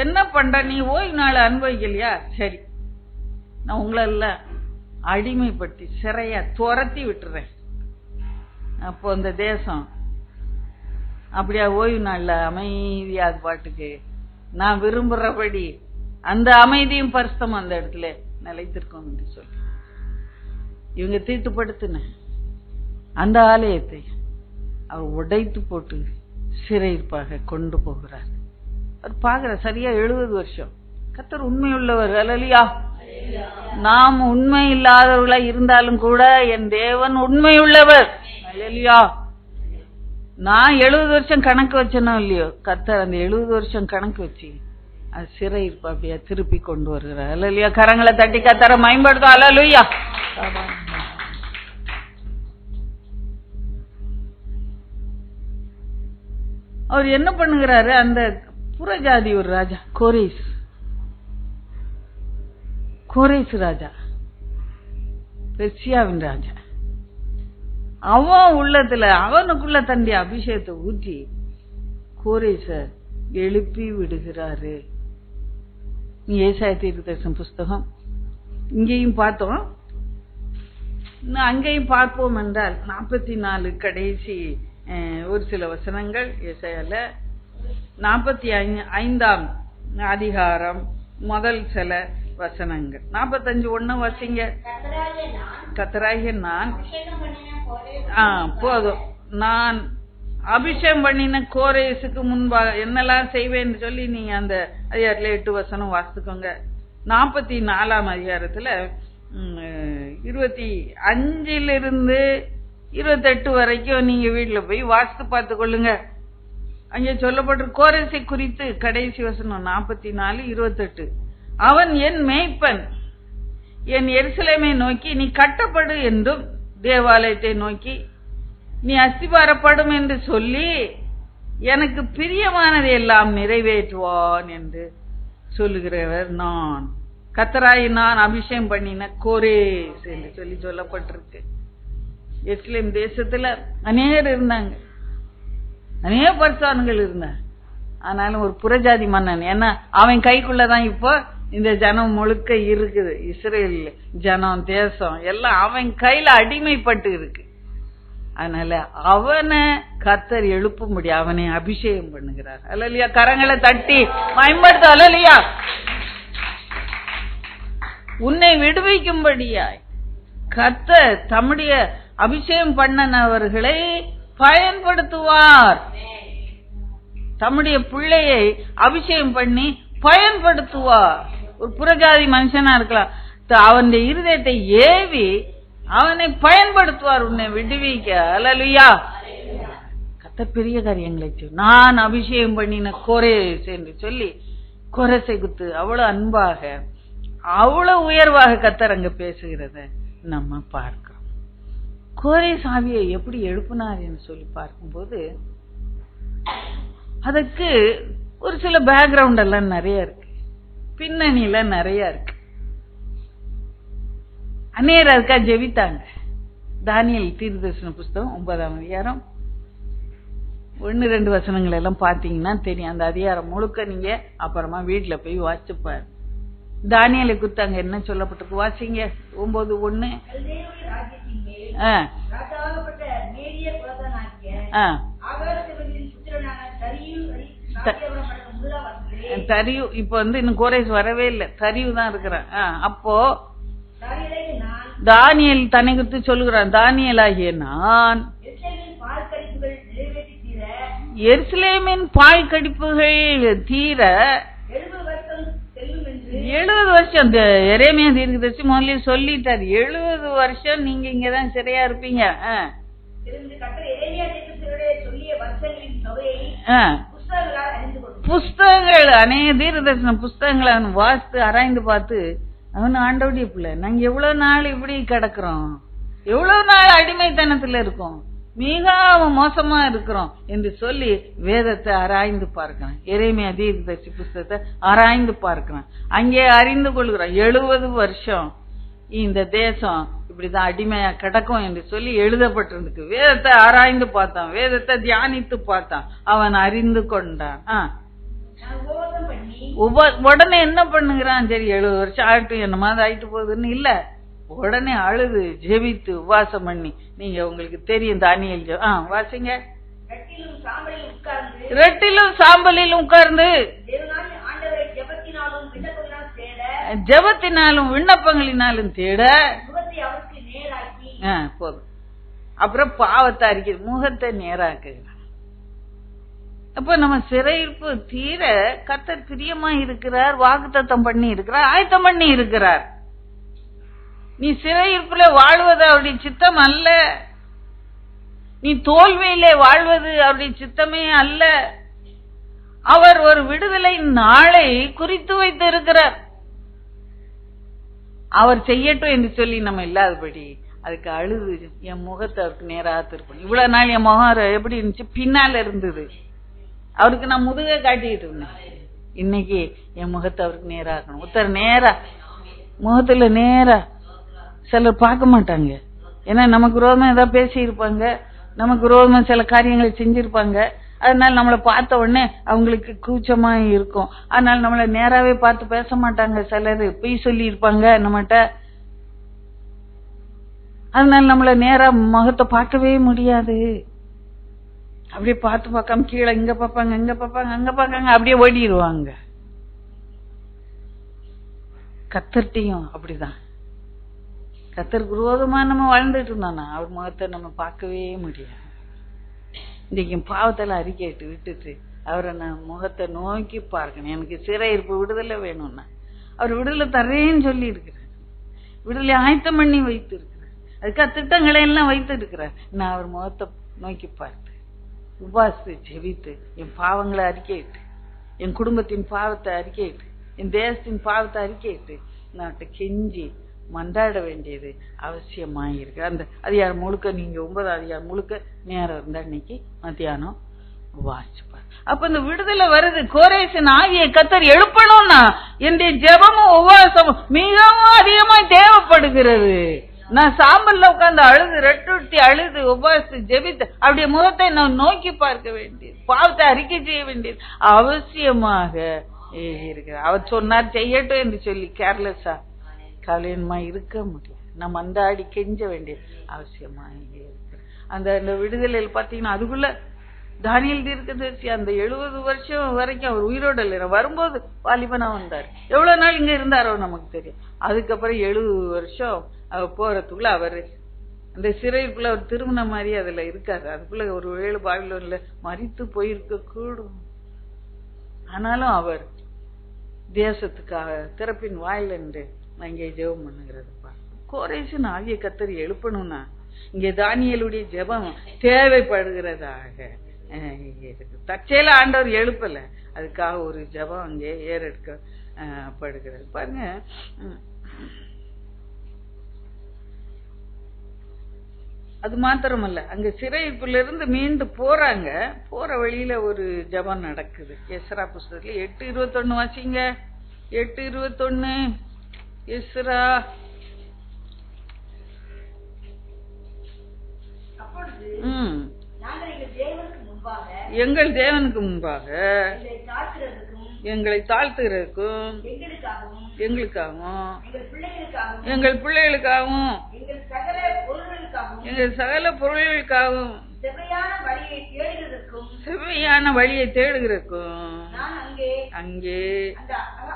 என்ன பண்ற? நீ ஓய்வு நாளை அனுபவிக்கலையா? சரி, நான் உங்களெல்லாம் அடிமைப்படுத்தி சிறையா துரத்தி விட்டுறேன். அப்போ அந்த தேசம் அப்படியா ஓய்வு நாள்ல அமைதியா அது பாட்டுக்கு நான் விரும்புறபடி அந்த அமைதியும் பரிசுத்தம் அந்த இடத்துல நிலைத்திருக்கும் என்று சொல்லி இவங்க தீட்டுப்படுத்தின அந்த ஆலயத்தை அவர் உடைத்து போட்டு சிறையிருப்பாக கொண்டு போகிறார். அவர் பாக்குற சரியா 70 வருஷம். கர்த்தர் உண்மையுள்ளவர். அல்லேலூயா. நாம் உண்மை இல்லாதவர்களா இருந்தாலும் கூட என் தேவன் உண்மையுள்ளவர். அல்லேலூயா. நான் 70 வருஷம் கணக்கு வச்சனோ இல்லையோ, கர்த்தர் அந்த 70 வருஷம் கணக்கு வச்சு அது சிறையிருப்பா அப்படியா திருப்பி கொண்டு வருகிறார். அல்லேலூயா. கரங்களை தட்டி கர்த்தரை மகிமைப்படுத்தும். அல்லேலூயா. அவர் என்ன பண்ணுகிறாரு? அந்த புறஜாதி ஒரு ராஜா கோரேஸ் ராஜா, பெர்சியாவின் ராஜா, அவன் உள்ளத்துல அவனுக்குள்ள தன்னுடைய அபிஷேகத்தை ஊற்றி கோரேச எழுப்பி விடுகிறாரு. ஏசாயா தீர்க்கதரிசன புஸ்தகம் இங்கேயும் பார்த்தோம், அங்கேயும் பார்ப்போம் என்றால் 44 கடைசி ஒரு சில வசனங்கள். ஏசாயால 45ஆம் அதிகாரம் முதல் சில வசனங்கள். 45:1 வசிங்க. கர்த்தராகிய நான் போதும், நான் அபிஷேகம் பண்ணின கோரேசுக்கு முன்பாக என்னெல்லாம் செய்வேன்னு சொல்லி நீங்க அந்த அதிகாரத்துல 8 வசனம் வாசித்துக்கோங்க. 44ஆம் அதிகாரத்துல 25 28 வரைக்கும் நீங்க வீட்டுல போய் வாசித்து பார்த்து கொள்ளுங்க. அங்கே சொல்லப்பட்ட கோரேசை குறித்து கடைசி வசனம் 44:28. அவன் என் மேய்ப்பன், என் எருசலேமை நோக்கி நீ கட்டப்படு என்றும் தேவாலயத்தை நோக்கி நீ அஸ்திபாரப்படும் என்று சொல்லி எனக்கு பிரியமானதை எல்லாம் நிறைவேற்றுவான் என்று சொல்லுகிறவர் நான். கர்த்தராய் நான் அபிஷேகம் பண்ணின கோரேஸ் என்று சொல்லி சொல்லப்பட்டிருக்கு. எருசலேம் தேசத்துல அநேகர் இருந்தாங்க, அநேக பரிசுத்தவான்கள் இருந்தாங்க. ஆனாலும் ஒரு புறஜாதி மன்னன், ஏன்னா அவன் கைக்குள்ளதான் இப்போ இந்த ஜனம் முழுக்க இருக்குது. இஸ்ரேல் ஜனம் தேசம் எல்லாம் அவன் கையில அடிமைப்பட்டு இருக்கு. அதனால அவனை கர்த்தர் எழுப்பும்படி அவனை அபிஷேகம் பண்ணுகிறார். அல்லேலூயா. கரங்களை தட்டி மகிமைப்படுத்து. அல்லேலூயா. உன்னை விடுவிக்கும்படியாய் கர்த்தர் தம்முடைய அபிஷேகம் பண்ணனவர்களை பயன்படுத்துவார். தம்முடைய பிள்ளையை அபிஷேகம் பண்ணி பயன்படுத்துவார். ஒரு புறஜாதி மனுஷனா இருக்கலாம், அவனுடைய இருதயத்தை ஏவி அவனை பயன்படுத்துவார் உன்னை விடுவிக்க. அல்லேலூயா. கர்த்தர் பெரிய காரியங்களை செய்யும். நான் அபிஷேகம் பண்ணின கோரேஸ் என்று சொல்லி கோரேசை குத்து அவ்வளவு அன்பாக அவ்வளவு உயர்வாக கர்த்தர் அங்க பேசுகிறத நம்ம பார்க்கிறோம். கோரேஸ் ஆவியை எப்படி எழுப்பினார் என்று சொல்லி பார்க்கும்போது அதுக்கு ஒரு சில பேக்ரவுண்ட் எல்லாம் நிறைய இருக்கு, பின்னணியில நிறைய இருக்கு. அநேகர் அதுக்கா ஜெபித்தாங்க. தானியேல் தீர்க்கதரிசன புஸ்தகம் 9ஆம் அதிகாரம் 1-2 வசனங்கள் எல்லாம் பாத்தீங்கன்னா தெரியும். அந்த அதிகாரம் முழுக்க நீங்க அப்புறமா வீட்டுல போய் வாசிச்சுப்பாரு. தானியேலை குறித்தாங்க என்ன சொல்லப்பட்டிருக்கு வாசிங்க. 9:1. தரியு இப்ப இன்னும் கோரேஸ் வரவே இல்லை, தரியு தான் இருக்கிறான். அப்போ தானியேல் தன்னை குறித்து சொல்லுகிறான், தானியேலாகிய நான் எருசலேமின் பால் கடிப்புகள் தீர 70 வருஷம் இந்த எரேமியா தீர்க்கதரிசி முதல்ல சொல்லிட்டாரு, 70 வருஷம் நீங்க இங்கதான் சிறையா இருப்பீங்க. புஸ்தகங்கள் அநேக தீர்க்கதரிசன புஸ்தகங்களை அவன் வாசித்து ஆராய்ந்து பார்த்து அவன் ஆண்டவருடைய பிள்ளை, நாங்க எவ்வளவு நாள் இப்படி கிடக்குறோம், எவ்வளவு நாள் அடிமைத்தனத்துல இருக்கோம், மிக மோசமா இருக்கிறோம் என்று சொல்லி வேதத்தை ஆராய்ந்து பார்க்கிறான். எரேமியா தீர்க்கதரிசி புஸ்தகத்தை ஆராய்ந்து பார்க்கிறான். அங்கே அறிந்து கொள்கிறான் 70 வருஷம் இந்த தேசம் இப்படிதான் அடிமையா கிடக்கும் என்று சொல்லி எழுதப்பட்டிருக்கு. வேதத்தை ஆராய்ந்து பார்த்தான், வேதத்தை தியானித்து பார்த்தான், அவன் அறிந்து கொண்டான். உடனே என்ன பண்ணுகிறான், சரி 70 வருஷம் ஆகட்டும் என்ன மாதிரி ஆயிட்டு போகுதுன்னு இல்ல, உடனே அழுது ஜெபித்து உபவாசம் பண்ணி, நீங்க உங்களுக்கு தெரியும் தானியேல் வாசிங்க. ரெட்டிலும் சாம்பலிலும் உட்கார்ந்து ஜெபத்தினாலும் விண்ணப்பங்களினாலும் தேட போதும். அப்புறம் பாவத்தை அறிக்கை, முகத்தை நேராக்குகிறான். அப்ப நம்ம சிறையிருப்பு தீர கர்த்தர் பிரியமா இருக்கிறார், வாக்குத்தத்தம் பண்ணி இருக்கிறார், ஆயத்தம் பண்ணி இருக்கிறார். நீ சிறையிருப்புல வாழ்வது அவருடைய சித்தம் அல்ல, நீ தோல்வியிலே வாழ்வது அவருடைய சித்தமே அல்ல. அவர் ஒரு விடுதலை நாளை குறித்து வைத்து இருக்கிறார். அவர் செய்யட்டும் என்று சொல்லி நம்ம இல்லாதபடி அதுக்கு அழுது என் முகத்தை அவருக்கு நேராக திருப்பணும். இவ்வளவு நாள் என் முகம் எப்படி இருந்துச்சு, பின்னால இருந்தது, அவருக்கு நான் முதுக காட்டிட்டு இருந்தேன். இன்னைக்கு என் முகத்தை அவருக்கு நேராகணும். ஒருத்தர் நேரா முகத்துல நேரா சிலர் பார்க்க மாட்டாங்க, ஏன்னா நமக்கு விரோதமா ஏதாவது பேசி இருப்பாங்க, நமக்கு விரோதமா சில காரியங்களை செஞ்சிருப்பாங்க. அதனால நம்மளை பார்த்த உடனே அவங்களுக்கு கூச்சமா இருக்கும், அதனால நம்மளை நேராவே பார்த்து பேச மாட்டாங்க. சிலர் பொய் சொல்லி இருப்பாங்க நம்மகிட்ட, அதனால நம்மளை நேரா முகத்தை பார்க்கவே முடியாது. அப்படியே பார்த்து பார்க்காம கீழே இங்க பார்ப்பாங்க, இங்க பார்ப்பாங்க, அங்க பார்க்காங்க, அப்படியே ஓடிடுவாங்க. கர்த்தர்ட்டையும் அப்படிதான், கர்த்தருக்கு விரோதமா நம்ம வாழ்ந்துட்டு இருந்தானா அவர் முகத்தை நம்ம பார்க்கவே முடியாது. இன்னைக்கு பாவத்தில் அறிக்கைட்டு விட்டுட்டு அவரை நான் முகத்தை நோக்கி பார்க்கணும். எனக்கு சிறையிருப்பு விடுதலை வேணும்னா அவர் விடுதலை தரேன்னு சொல்லி இருக்கிறார், விடுதலை ஆயத்தம் பண்ணி வைத்து இருக்கிறார், அதுக்காக திட்டங்களை எல்லாம் வைத்து இருக்கிறார். நான் அவர் முகத்தை நோக்கி பார்த்து உபாசித்து ஜெபித்து என் பாவங்களை அறிக்கையிட்டு, என் குடும்பத்தின் பாவத்தை அறிக்கையிட்டு, என் தேசத்தின் பாவத்தை அறிக்கையிட்டு நான் கெஞ்சி மன்றாட வேண்டியது அவசியமாயிருக்கு. அந்த அதிகாரம் முழுக்க நீங்க 9ஆம் அதிகாரம் முழுக்க நேரம் இருந்தா இன்னைக்கு மத்தியானம் வாசிப்பார். அப்ப இந்த விடுதலை வருது. கோரேசின் ஆவியை கர்த்தர் எழுப்பணும்னா என்னுடைய ஜெபமும் உபவாசமும் மிகவும் அதிகமா தேவைப்படுகிறது. நான் சாம்பல்ல உட்கார்ந்து அழுது ரெட்டுட்டி அழுது உபவாசி ஜெபித்து அப்படியே முகத்தை நான் நோக்கி பார்க்க வேண்டியது, பாவத்தை அறிக்கை செய்ய வேண்டியது அவசியமாக இருக்கு. அவர் சொன்னார் செய்யட்டும் என்று சொல்லி கேர்லெஸ்ஸா கவலையன்மா இருக்க முடியாது. நம்ம அந்தாடி கெஞ்ச வேண்டியது அவசியமா இருக்கு. அந்த விடுதலையில் பாத்தீங்கன்னா அதுக்குள்ள தானியேல் தீர்க்கதரிசி அந்த 70 வருஷம் வரைக்கும் அவர் உயிரோட இல்லை, வரும்போது வாலிபனா வந்தார். எவ்வளவு நாள் இங்க இருந்தாரோ நமக்கு தெரியும். அதுக்கப்புறம் 70 வருஷம் அவர் போறதுக்குள்ள அவரு அந்த சிறைக்குள்ள அவர் திரும்பின மாதிரி அதுல இருக்காரு. அதுக்குள்ள ஒரு வேளை பாபிலோன்ல மரித்து போயிருக்க கூடும். ஆனாலும் அவர் தேசத்துக்காக திறப்பின் வாயில் என்று இங்கே ஜெபம் பண்ணுகிறது. கோரேசின் ஆவியை கர்த்தர் எழுப்பணும்னா இங்கே தானியேலுடைய ஜெபம் தேவைப்படுகிறதாக தற்செயல ஆண்டவர் எழுப்பல, அதுக்காக ஒரு ஜெபம் அங்கே ஏறெடுக்கப்படுகிறது. பாருங்க, அது மாத்திரமல்ல, அங்க சிறையிருப்பிலிருந்து மீண்டு போறாங்க. போற வழியில ஒரு ஜெபம் நடக்குது. எஸ்ரா புஸ்தகத்துல 8:21 வாசிங்க. 8:21 எஸ்ரா. எங்கள் தேவனுக்கு முன்பாக எங்களை தாழ்த்துகிறதுக்கும் எங்களுக்காகவும் எங்கள் பிள்ளைகளுக்காகவும் எங்கள் சகல பொருள்களுக்காகவும் செவ்வையான வழியை தேடுகிறதுக்கும் அங்கே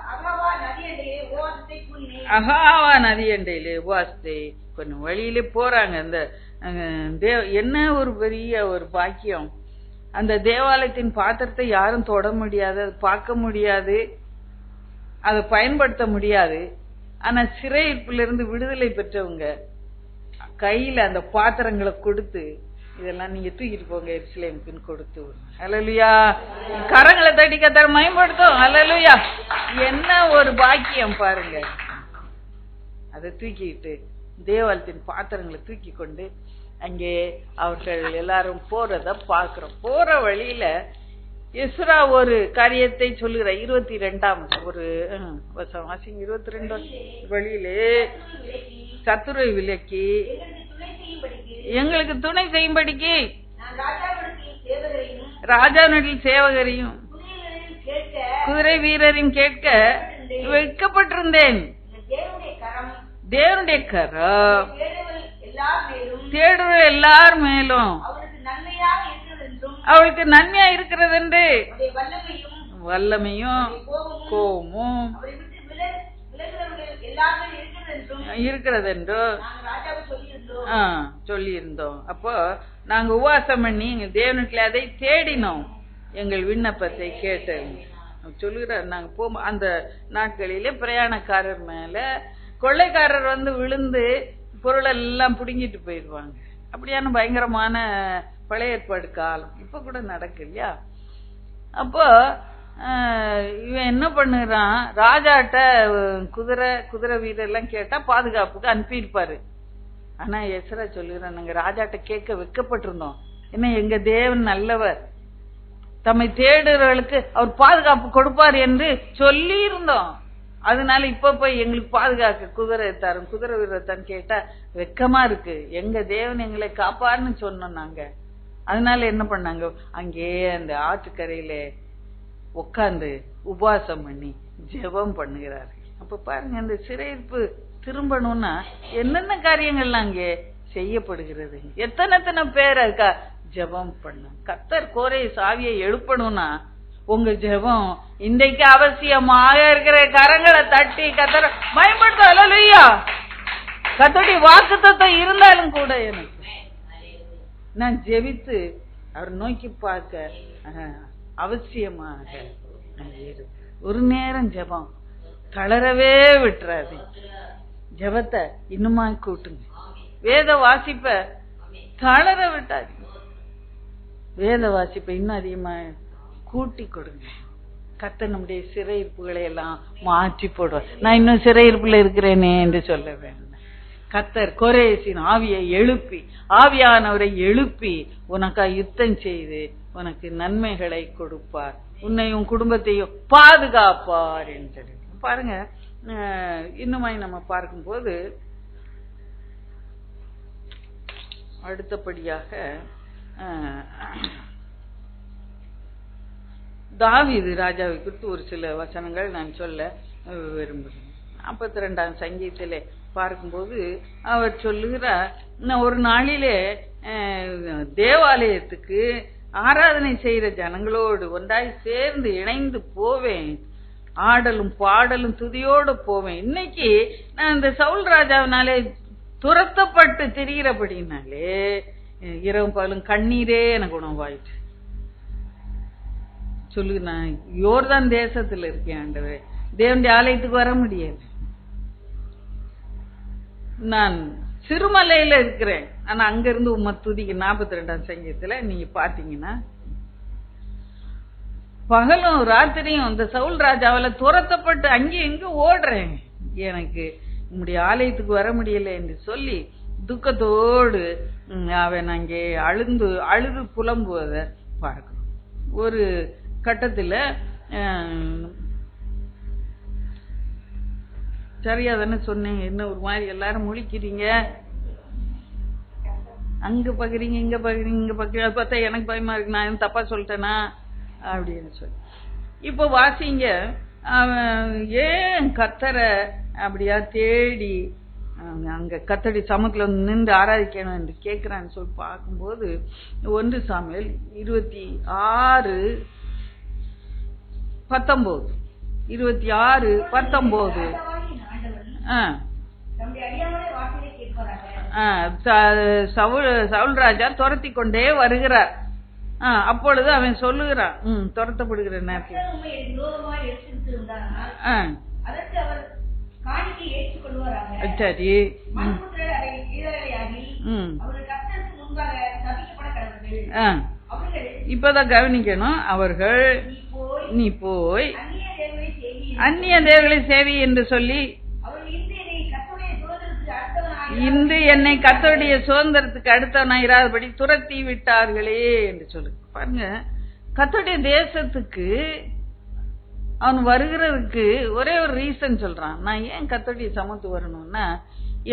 அகாவா நதி அண்டையிலே உபவாசத்தை கொஞ்சம் வழியிலே போறாங்க. அந்த என்ன ஒரு பெரிய ஒரு பாக்கியம்! அந்த தேவாலயத்தின் பாத்திரத்தை யாரும் தொட முடியாது, பார்க்க முடியாது, அதை பயன்படுத்த முடியாது. ஆனா சிறையிருப்பிலிருந்து விடுதலை பெற்றவங்க கையில அந்த பாத்திரங்களை கொடுத்து, இதெல்லாம் நீங்க தூக்கிட்டு போங்க எருசலேமுக்குன்னு கொடுத்து. அல்லேலூயா! கரங்களை தட்டி கர்த்தரை மகிமைப்படுத்தும். அல்லேலூயா! என்ன ஒரு பாக்கியம் பாருங்க. அதை தூக்கிட்டு தேவாலயத்தின் பாத்திரங்களை தூக்கி கொண்டு அங்கே அவர்கள் எல்லாரும் போறத பாக்குறோம். போற வழியில எஸ்ரா ஒரு காரியத்தை சொல்லுகிற 22ஆம் ஒரு வாசிங்க. 22 வழியிலே சத்துருவை விலக்கி எங்களுக்கு துணை செய்யும்படிக்கு ராஜாவினிடத்தில் சேவகரையும் குதிரை வீரரையும் கேட்க வைக்கப்பட்டிருந்தேன். தேவனுடைய கரம் தேடுற எல்லார் மேலும் அவளுக்கு நன்மையா இருக்கிறது என்று வல்லமையும் கோபமும் இருக்கிறது என்று சொல்லியிருந்தோம். அப்போ நாங்க உபவாசம் பண்ணி எங்க தேவனுக்கு அதை தேடினோம், எங்கள் விண்ணப்பத்தை கேட்டோம் சொல்லுகிறார். நாங்க போ அந்த நாட்களிலே பிரயாணக்காரர் மேல கொள்ளைக்காரர் வந்து விழுந்து பொருள் எல்லாம் புடுங்கிட்டு போயிடுவாங்க. அப்படியான பயங்கரமான பழைய ஏற்பாடு காலம் இப்ப கூட நடக்கு இல்லையா? அப்போ இவன் என்ன பண்ணுறான், ராஜாட்ட குதிரை வீரர் எல்லாம் கேட்டா பாதுகாப்புக்கு அனுப்பியிருப்பாரு. ஆனா எஸ்ரா சொல்லுறான், நாங்க ராஜாட்ட கேட்க வைக்கப்பட்டிருந்தோம். என்ன எங்க தேவன் நல்லவர், தம்மை தேடுறவர்களுக்கு அவர் பாதுகாப்பு கொடுப்பார் என்று சொல்லி இருந்தோம். அதனால இப்ப போய் எங்களுக்கு பாதுகாக்க குதிரை தரும், குதிரை வீரத்தான் கேட்டா வெக்கமா இருக்கு. எங்க தேவன் எங்களை காப்பாருன்னு சொன்னோம் நாங்க. அதனால என்ன பண்ணாங்க, அங்கேயே அந்த ஆற்றுக்கரையில உட்கார்ந்து உபவாசம் பண்ணி ஜெபம் பண்ணுகிறார்கள். அப்ப பாருங்க, அந்த சிறையிருப்பு திரும்பணும்னா என்னென்ன காரியங்கள்லாம் அங்கே செய்யப்படுகிறது. எத்தனை பேர் இருக்கா ஜெபம் பண்ண. கர்த்தர் கோரை சாவியை எழுப்பணும்னா உங்க ஜெபம் இன்றைக்கு அவசியமாக இருக்கிற. கரங்களை தட்டி கர்த்தரை பயன்படுத்த. அல்லேலூயா! கர்த்தருடைய வாக்குத்தத்தம் இருந்தாலும் கூட எனக்கு நான் ஜெபித்து அவர் நோக்கி பார்க்க அவசியமாக ஒரு நேரம் ஜெபம் தளரவே விட்டுறாது. ஜெபத்தை இன்னுமா கூட்டுங்க. வேத வாசிப்ப தளர விட்டாது. வேத வாசிப்ப இன்னும் அதிகமா கூட்டி கொடுங்க. கர்த்தர் நம்முடைய சிறையிருப்புகளை எல்லாம் மாற்றி போடுவார். நான் இன்னும் சிறையிருப்புல இருக்கிறேனே என்று சொல்ல வேண்டும். கர்த்தர் கோரேசின் ஆவியை எழுப்பி, ஆவியானவரை எழுப்பி உனக்கா யுத்தம் செய்து உனக்கு நன்மைகளை கொடுப்பார், உன்னையும் குடும்பத்தையும் பாதுகாப்பார் என்று பாருங்க. இன்னுமாய் நம்ம பார்க்கும்போது அடுத்தபடியாக தாவீது ராஜாவை குறித்து ஒரு சில வசனங்கள் நான் சொல்ல விரும்புகிறேன். 42ஆம் சங்கீதத்திலே பார்க்கும்போது அவர் சொல்லுகிறார், ஒரு நாளிலே தேவாலயத்துக்கு ஆராதனை செய்யற ஜனங்களோடு ஒன்றாய் சேர்ந்து இணைந்து போவேன், ஆடலும் பாடலும் துதியோடு போவேன். இன்னைக்கு நான் இந்த சவுல் ராஜாவினாலே துரத்தப்பட்டு திரிகிறபடினாலே இரவும் பகலும் கண்ணீரே எனக்கு உணவாயிட்டு சொல்லு. நான் யோர்தான் தேசத்துல இருக்கேன் ஆண்டவரே, தேவனுடைய ஆலயத்துக்கு வர முடியாது. நான் சிறுமலையில இருக்கிறேன், ஆனா அங்க இருந்து உம்மை துதிக்க. 42ஆம் சங்கீதத்துல நீங்க பாத்தீங்கன்னா பகலும் ராத்திரியும் அந்த சவுல் ராஜாவால துரத்தப்பட்டு அங்கேயும் எங்க ஓடுறேன், எனக்கு உம்முடைய ஆலயத்துக்கு வர முடியல என்று சொல்லி துக்கத்தோடு அவன் அங்கே அழுது புலம்புவதை பார்க்கணும். ஒரு கட்டத்துல சரியா தானே சொன்னீங்க, என்ன ஒரு மாதிரி எல்லாரும் முழிக்கிறீங்க, அங்க பாக்குறீங்க இங்க பாக்குறீங்க இங்க பாக்குறீங்க, பார்த்தா எனக்கு பயமா இருக்கு, நான் என்ன தப்பா சொல்லிட்டேனா அப்படின்னு சொல்லி. இப்போ வாசிங்க, அவன் ஏன் கர்த்தரை அப்படியா தேடி அங்க கர்த்தருடைய சமூகத்துல நின்று ஆராதிக்கணும் என்று கேட்கிறான்னு சொல்லி பார்க்கும்போது 1 சாமுவேல் 26:19 சவுல் ராஜா துரத்தி கொண்டே வருகிறார். அப்பொழுது அவன் சொல்லுகிறான், துரத்தப்படுகிற நேரத்தில் சரி இப்பதான் கவனிக்கணும், அவர்கள் நீ போய் அந்நிய தேவர்களை சேவி என்று சொல்லி இன்று என்னை கர்த்தருடைய சுதந்திரத்துக்கு அடுத்தவனா இராதபடி துரத்தி விட்டார்களே என்று சொல்லு. பாருங்க, கர்த்தருடைய தேசத்துக்கு அவன் வருகிறதுக்கு ஒரே ஒரு ரீசன் சொல்றான். நான் ஏன் கர்த்தருடைய சமூகத்துக்கு வரணும்னா,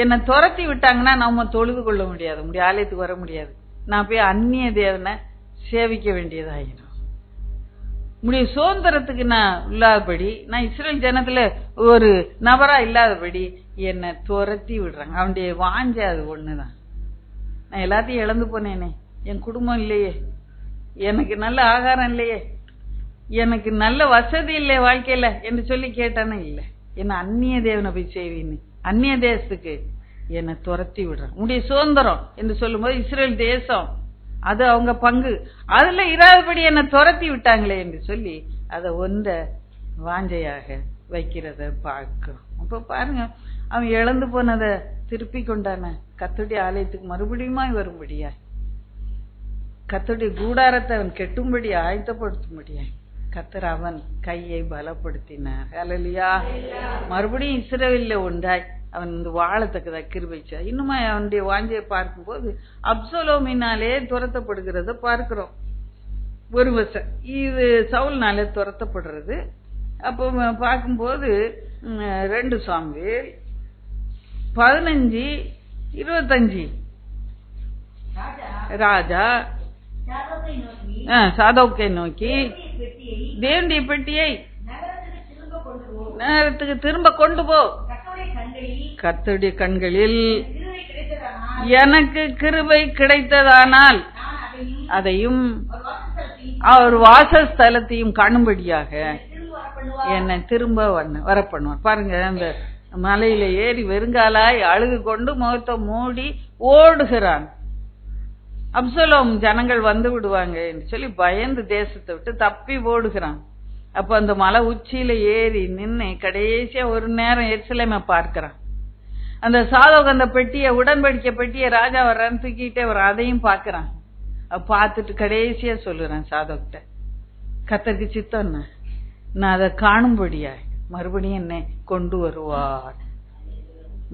என்னை துரத்தி விட்டாங்கன்னா நம்ம தொழுது கொள்ள முடியாது, ஆலயத்துக்கு வர முடியாது, நான் போய் அந்நிய தேவனை சேவிக்க வேண்டியதாயிடும். முடிய சுதந்திரத்துக்கு நான் இல்லாதபடி, நான் இஸ்ரேல் ஜனத்துல ஒரு நபரா இல்லாதபடி என்னை துரத்தி விடுறாங்க. அவனுடைய வாஞ்ச அது ஒண்ணுதான். நான் எல்லாத்தையும் இழந்து போனேனே, என் குடும்பம் இல்லையே, எனக்கு நல்ல ஆகாரம் இல்லையே, எனக்கு நல்ல வசதி இல்லை வாழ்க்கையில என்று சொல்லி கேட்டானே இல்லை, என்ன அந்நிய தேவனை போய் சேவின்னு அந்நிய தேசத்துக்கு என்னை துரத்தி விடுறான். உடைய சுதந்திரம் என்று சொல்லும் போது இஸ்ரேல் தேசம் அது அவங்க பங்கு, அதுல இராதபடி என்னை துரத்தி விட்டாங்களே என்று சொல்லி அதை ஒன்ற வாஞ்சையாக வைக்கிறத பார்க்கிறோம். அப்ப பாருங்க, அவன் இழந்து போனதை திருப்பி கொண்டான கர்த்தருடைய ஆலயத்துக்கு மறுபடியுமாய் வரும்படியா, கர்த்தருடைய கூடாரத்தை அவன் கெட்டும்படி ஆயத்தப்படுத்தும்படியா கர்த்தர் அவன் கையை பலப்படுத்தினார். ஹல்லேலூயா. மறுபடியும் இஸ்ரவேல்ல ஒன்றாய் அவன் வாழத்தக்கதா கிருபைச்சா. இன்னுமா அவனுடைய வாஞ்சையை பார்க்கும்போது அப்சலோமினாலே துரத்தப்படுகிறத பார்க்கிறோம். ஒரு வருஷம் இது சவுல்னாலே துரத்தப்படுறது. அப்போ பார்க்கும்போது 2 சாமுவேல் 15:25 ராஜா சாதோக்கை நோக்கி தேவனுடைய பெட்டியை நேரத்துக்கு திரும்ப கொண்டு போ, கர்த்தருடைய கண்களில் எனக்கு கிருபை கிடைத்ததானால் அதையும் அவர் வாசஸ்தலத்தையும் காணும்படியாக என்னை திரும்ப வர பண்ணுவார். பாருங்க, அந்த மலையில ஏறி வெறுங்காலாய் அழுது கொண்டு முகத்தை மூடி ஓடுகிறான். அப்சலோம் ஜனங்கள் வந்து விடுவாங்க என்று சொல்லி பயந்து தேசத்தை விட்டு தப்பி ஓடுகிறான். அப்ப அந்த மலை உச்சியில ஏறி நின்று கடைசியா ஒரு நேரம் எருசலேமை பார்க்கிறான். அந்த சாதோக் அந்த பெட்டிய உடன்படிக்கை பெட்டிய ராஜா வர்றான்னு தூக்கிட்டே வர, அதையும் பாக்குறான். பார்த்துட்டு கடைசியா சொல்லுறான் சாதோக்கிட்ட, கர்த்தருக்கு சித்தம்னா நான் அதை காணும்படியா மறுபடியும் என்னை கொண்டு வருவார்,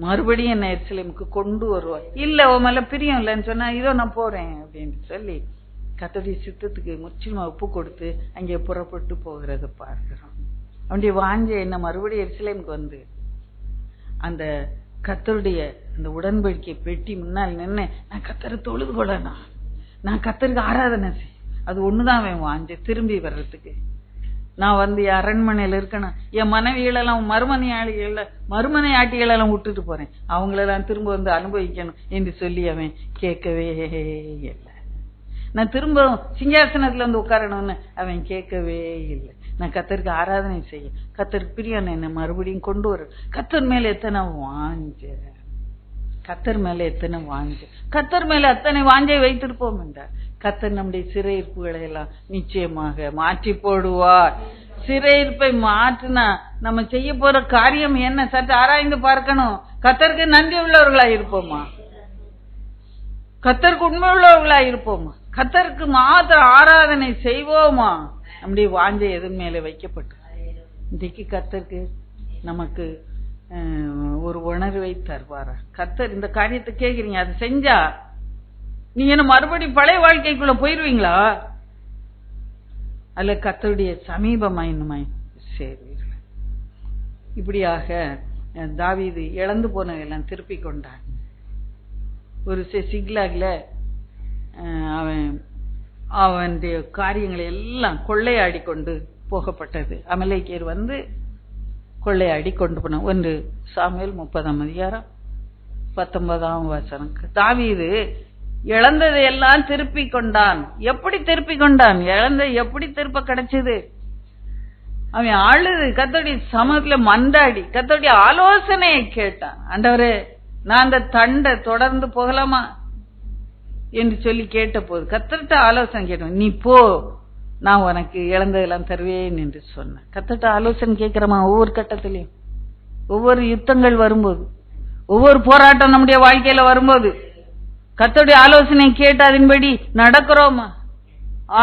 மறுபடியும் என்ன எருசலேமுக்கு கொண்டு வருவார். இல்ல உன் மேல பிரியம் இல்லைன்னு சொன்னா இதோ நான் போறேன் அப்படின்னு சொல்லி கர்த்தருடைய சித்தத்துக்கு முற்றிலுமா ஒப்பு கொடுத்து அங்கே புறப்பட்டு போகிறத பார்க்கிறோம். அவனுடைய வாஞ்சை என்ன மறுபடியும் எருசலேமுக்கு வந்து அந்த கர்த்தருடைய அந்த உடன்படிக்கை பெட்டி முன்னால் நின்று நான் கர்த்தரை தொழுது கொள்ளணும், நான் கர்த்தருக்கு ஆராதனை செய், அது ஒண்ணுதான் அவன் வாஞ்சை. திரும்பி வர்றதுக்கு நான் வந்து அரண்மனையில இருக்கணும், என் மனைவிகளெல்லாம் மறுமனை ஆட்டிகளெல்லாம் விட்டுட்டு போறேன், அவங்களெல்லாம் திரும்ப வந்து அனுபவிக்கணும் என்று சொல்லி அவன் கேட்கவே இல்லை. நான் திரும்ப சிங்காசனத்துல வந்து உட்காரணும்னு அவன் கேட்கவே இல்லை. நான் கர்த்தருக்கு ஆராதனை செய்ய, கர்த்தருக்கு பிரியம் என்ன மறுபடியும் கொண்டு வர, கர்த்தர் மேல எத்தனை வாஞ்ச, கர்த்தர் மேல எத்தனை வாஞ்ச, கர்த்தர் மேல அத்தனை வாஞ்சை வைத்திருப்போம் என்றார். கர்த்தர் நம்முடைய சிறையிருப்புகளை எல்லாம் நிச்சயமாக மாற்றி போடுவார். சிறையிருப்பை மாற்றினா நம்ம செய்ய போற காரியம் என்ன சற்று ஆராய்ந்து பார்க்கணும். கர்த்தருக்கு நன்றி உள்ளவர்களா இருப்போமா, கர்த்தருக்கு உண்மை உள்ளவர்களா இருப்போமா, கர்த்தருக்கு மாத்திர ஆராதனை செய்வோமா, நம்முடைய வாஞ்சை எதன் மேலே வைக்கப்பட்டு இன்றைக்கு கர்த்தருக்கு நமக்கு ஒரு உணர்வை தருவாரா? கர்த்தர் இந்த காரியத்தை கேட்கிறீங்க, அது செஞ்சா நீங்க என்ன மறுபடியும் பழைய வாழ்க்கைக்குள்ள போயிருவீங்களா? அல்ல கர்த்தருடைய சமீபமாய் சேருவீர்கள். இப்படியாக தாவீது இழந்து போனதெல்லாம் திருப்பி கொண்டான். ஒரு சிக்லாக்ல அவனுடைய காரியங்களை எல்லாம் கொள்ளையாடி கொண்டு போகப்பட்டது. அமலேக்கியர் வந்து கொள்ளையாடி கொண்டு போன 1 சாமுவேல் 30:19 தாவீது இழந்ததை எல்லாம் திருப்பி கொண்டான். எப்படி திருப்பி கொண்டான்? இழந்த எப்படி திருப்ப கிடைச்சது? அவன் அழுது கர்த்தருடைய சமூகத்துல மன்றாடி கர்த்தருடைய ஆலோசனையை கேட்டான். ஆண்டவரே, நான் அந்த தண்டை தொடர்ந்து போகலாமா என்று சொல்லி கேட்ட போது கர்த்தர்ட்ட ஆலோசனை கேட்டேன். நீ போ, நான் உனக்கு இழந்ததெல்லாம் தருவேன் என்று சொன்னேன். கர்த்தர்ட்ட ஆலோசனை கேட்கிறோமா? ஒவ்வொரு கட்டத்திலையும், ஒவ்வொரு யுத்தங்கள் வரும்போது, ஒவ்வொரு போராட்டம் நம்முடைய வாழ்க்கையில வரும்போது கர்த்தருடைய ஆலோசனை கேட்டு அதன்படி நடக்கிறோமா?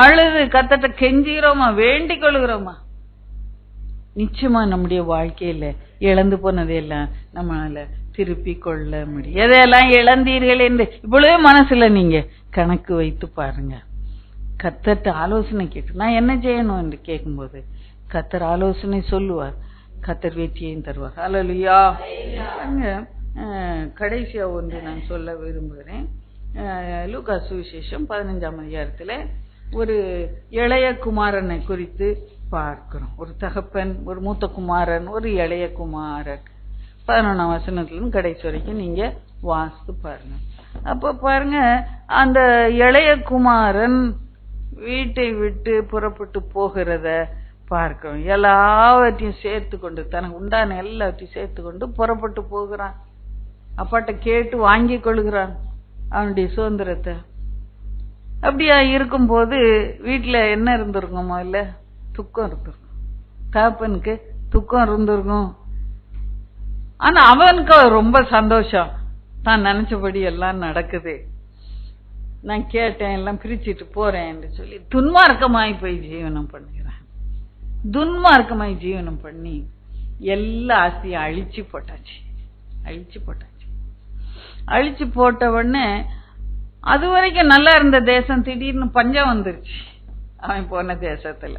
அழுது கர்த்தர்ட்ட கெஞ்சுகிறோமா? வேண்டிக் கொள்கிறோமா? நிச்சயமா நம்முடைய வாழ்க்கையில இழந்து போனதையெல்லாம் நம்மளால திருப்பி கொள்ள முடியும். எதையெல்லாம் இழந்தீர்கள் என்று இவ்வளவு மனசுல நீங்க கணக்கு வைத்து பாருங்க. கர்த்தர்ட்ட ஆலோசனை கேட்டு நான் என்ன செய்யணும் என்று கேட்கும்போது கர்த்தர் ஆலோசனை சொல்லுவார், கர்த்தர் வெற்றியையும் தருவார். ஹல்லேலூயா. கடைசியா ஒன்று நான் சொல்ல விரும்புகிறேன். லூக்கா சுவிசேஷம் 15ஆம் அதிகாரத்துல ஒரு இளைய குமாரனை குறித்து பார்க்கிறோம். ஒரு தகப்பன், ஒரு மூத்த குமாரன், ஒரு இளைய குமாரன். 11ஆம் வசனத்திலும் கடைசி வரைக்கும் நீங்க வாசித்து பாருங்க. அப்ப பாருங்க, அந்த இளைய குமாரன் வீட்டை விட்டு புறப்பட்டு போகிறத பார்க்கிறோம். எல்லாவற்றையும் சேர்த்து கொண்டு, தனக்கு உண்டான எல்லாத்தையும் சேர்த்து கொண்டு புறப்பட்டு போகிறான். அப்பாட்ட கேட்டு வாங்கி கொள்கிறான் அவனுடைய சுதந்திரத்தை. அப்படியா இருக்கும்போது வீட்டுல என்ன இருந்திருக்கும்? முதல்ல துக்கம் இருந்திருக்கும். தகப்பனுக்கு துக்கம் இருந்திருக்கும். ஆனா அவனுக்கு ரொம்ப சந்தோஷம், தான் நினைச்சபடி எல்லாம் நடக்குது, நான் கேட்டேன், எல்லாம் பிரிச்சுட்டு போறேன் என்று சொல்லி துன்மார்க்கமாய் போய் ஜீவனம் பண்ணுகிறான். துன்மார்க்கமாய் ஜீவனம் பண்ணி எல்லா ஆசையும் அழிச்சு போட்டாச்சு. அழிச்சு போட்ட உடனே அது வரைக்கும் நல்லா இருந்த தேசம் திடீர்னு பஞ்சம் வந்துருச்சு. அவன் போன தேசத்துல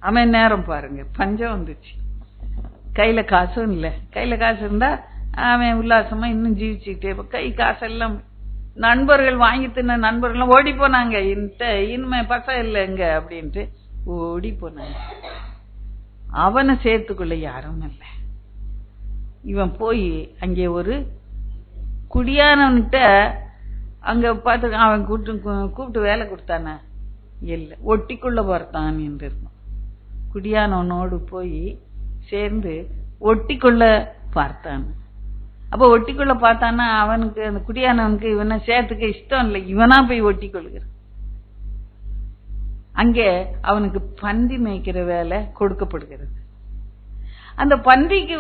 அவன் நேரம் பாருங்க, பஞ்சம் வந்துச்சு. கையில காசும் இல்லை. கையில காசு இருந்தா அவன் உல்லாசமா இன்னும் ஜீவிச்சுக்கிட்டே. கை காசெல்லாம் நண்பர்கள் வாங்கி தின்ன நண்பர்கள் ஓடி போனாங்க. இனிமே பச இல்லைங்க அப்படின்ட்டு ஓடி போனாங்க. அவனை சேர்த்துக்குள்ள யாரும் இல்லை. இவன் போய் அங்கே ஒரு குடியானவன்கிட்ட அங்க பார்த்து அவன் கூப்பிட்டு வேலை கொடுத்தானே இல்லை, ஒட்டிக்குள்ள பார்த்தான் என்று இருக்கும். குடியானவனோடு போய் சேர்ந்து ஒட்டிக்குள்ள பார்த்தான். அப்ப ஒட்டிக்குள்ள பார்த்தான்னா அவனுக்கு, அந்த குடியானவனுக்கு இவனை சேர்த்துக்க இஷ்டம் இல்லை. இவனா போய் ஒட்டி கொள்கிறான். அங்கே அவனுக்கு பன்றி மேய்க்கிற வேலை கொடுக்கப்படுகிறது. அந்த பன்றிக்கு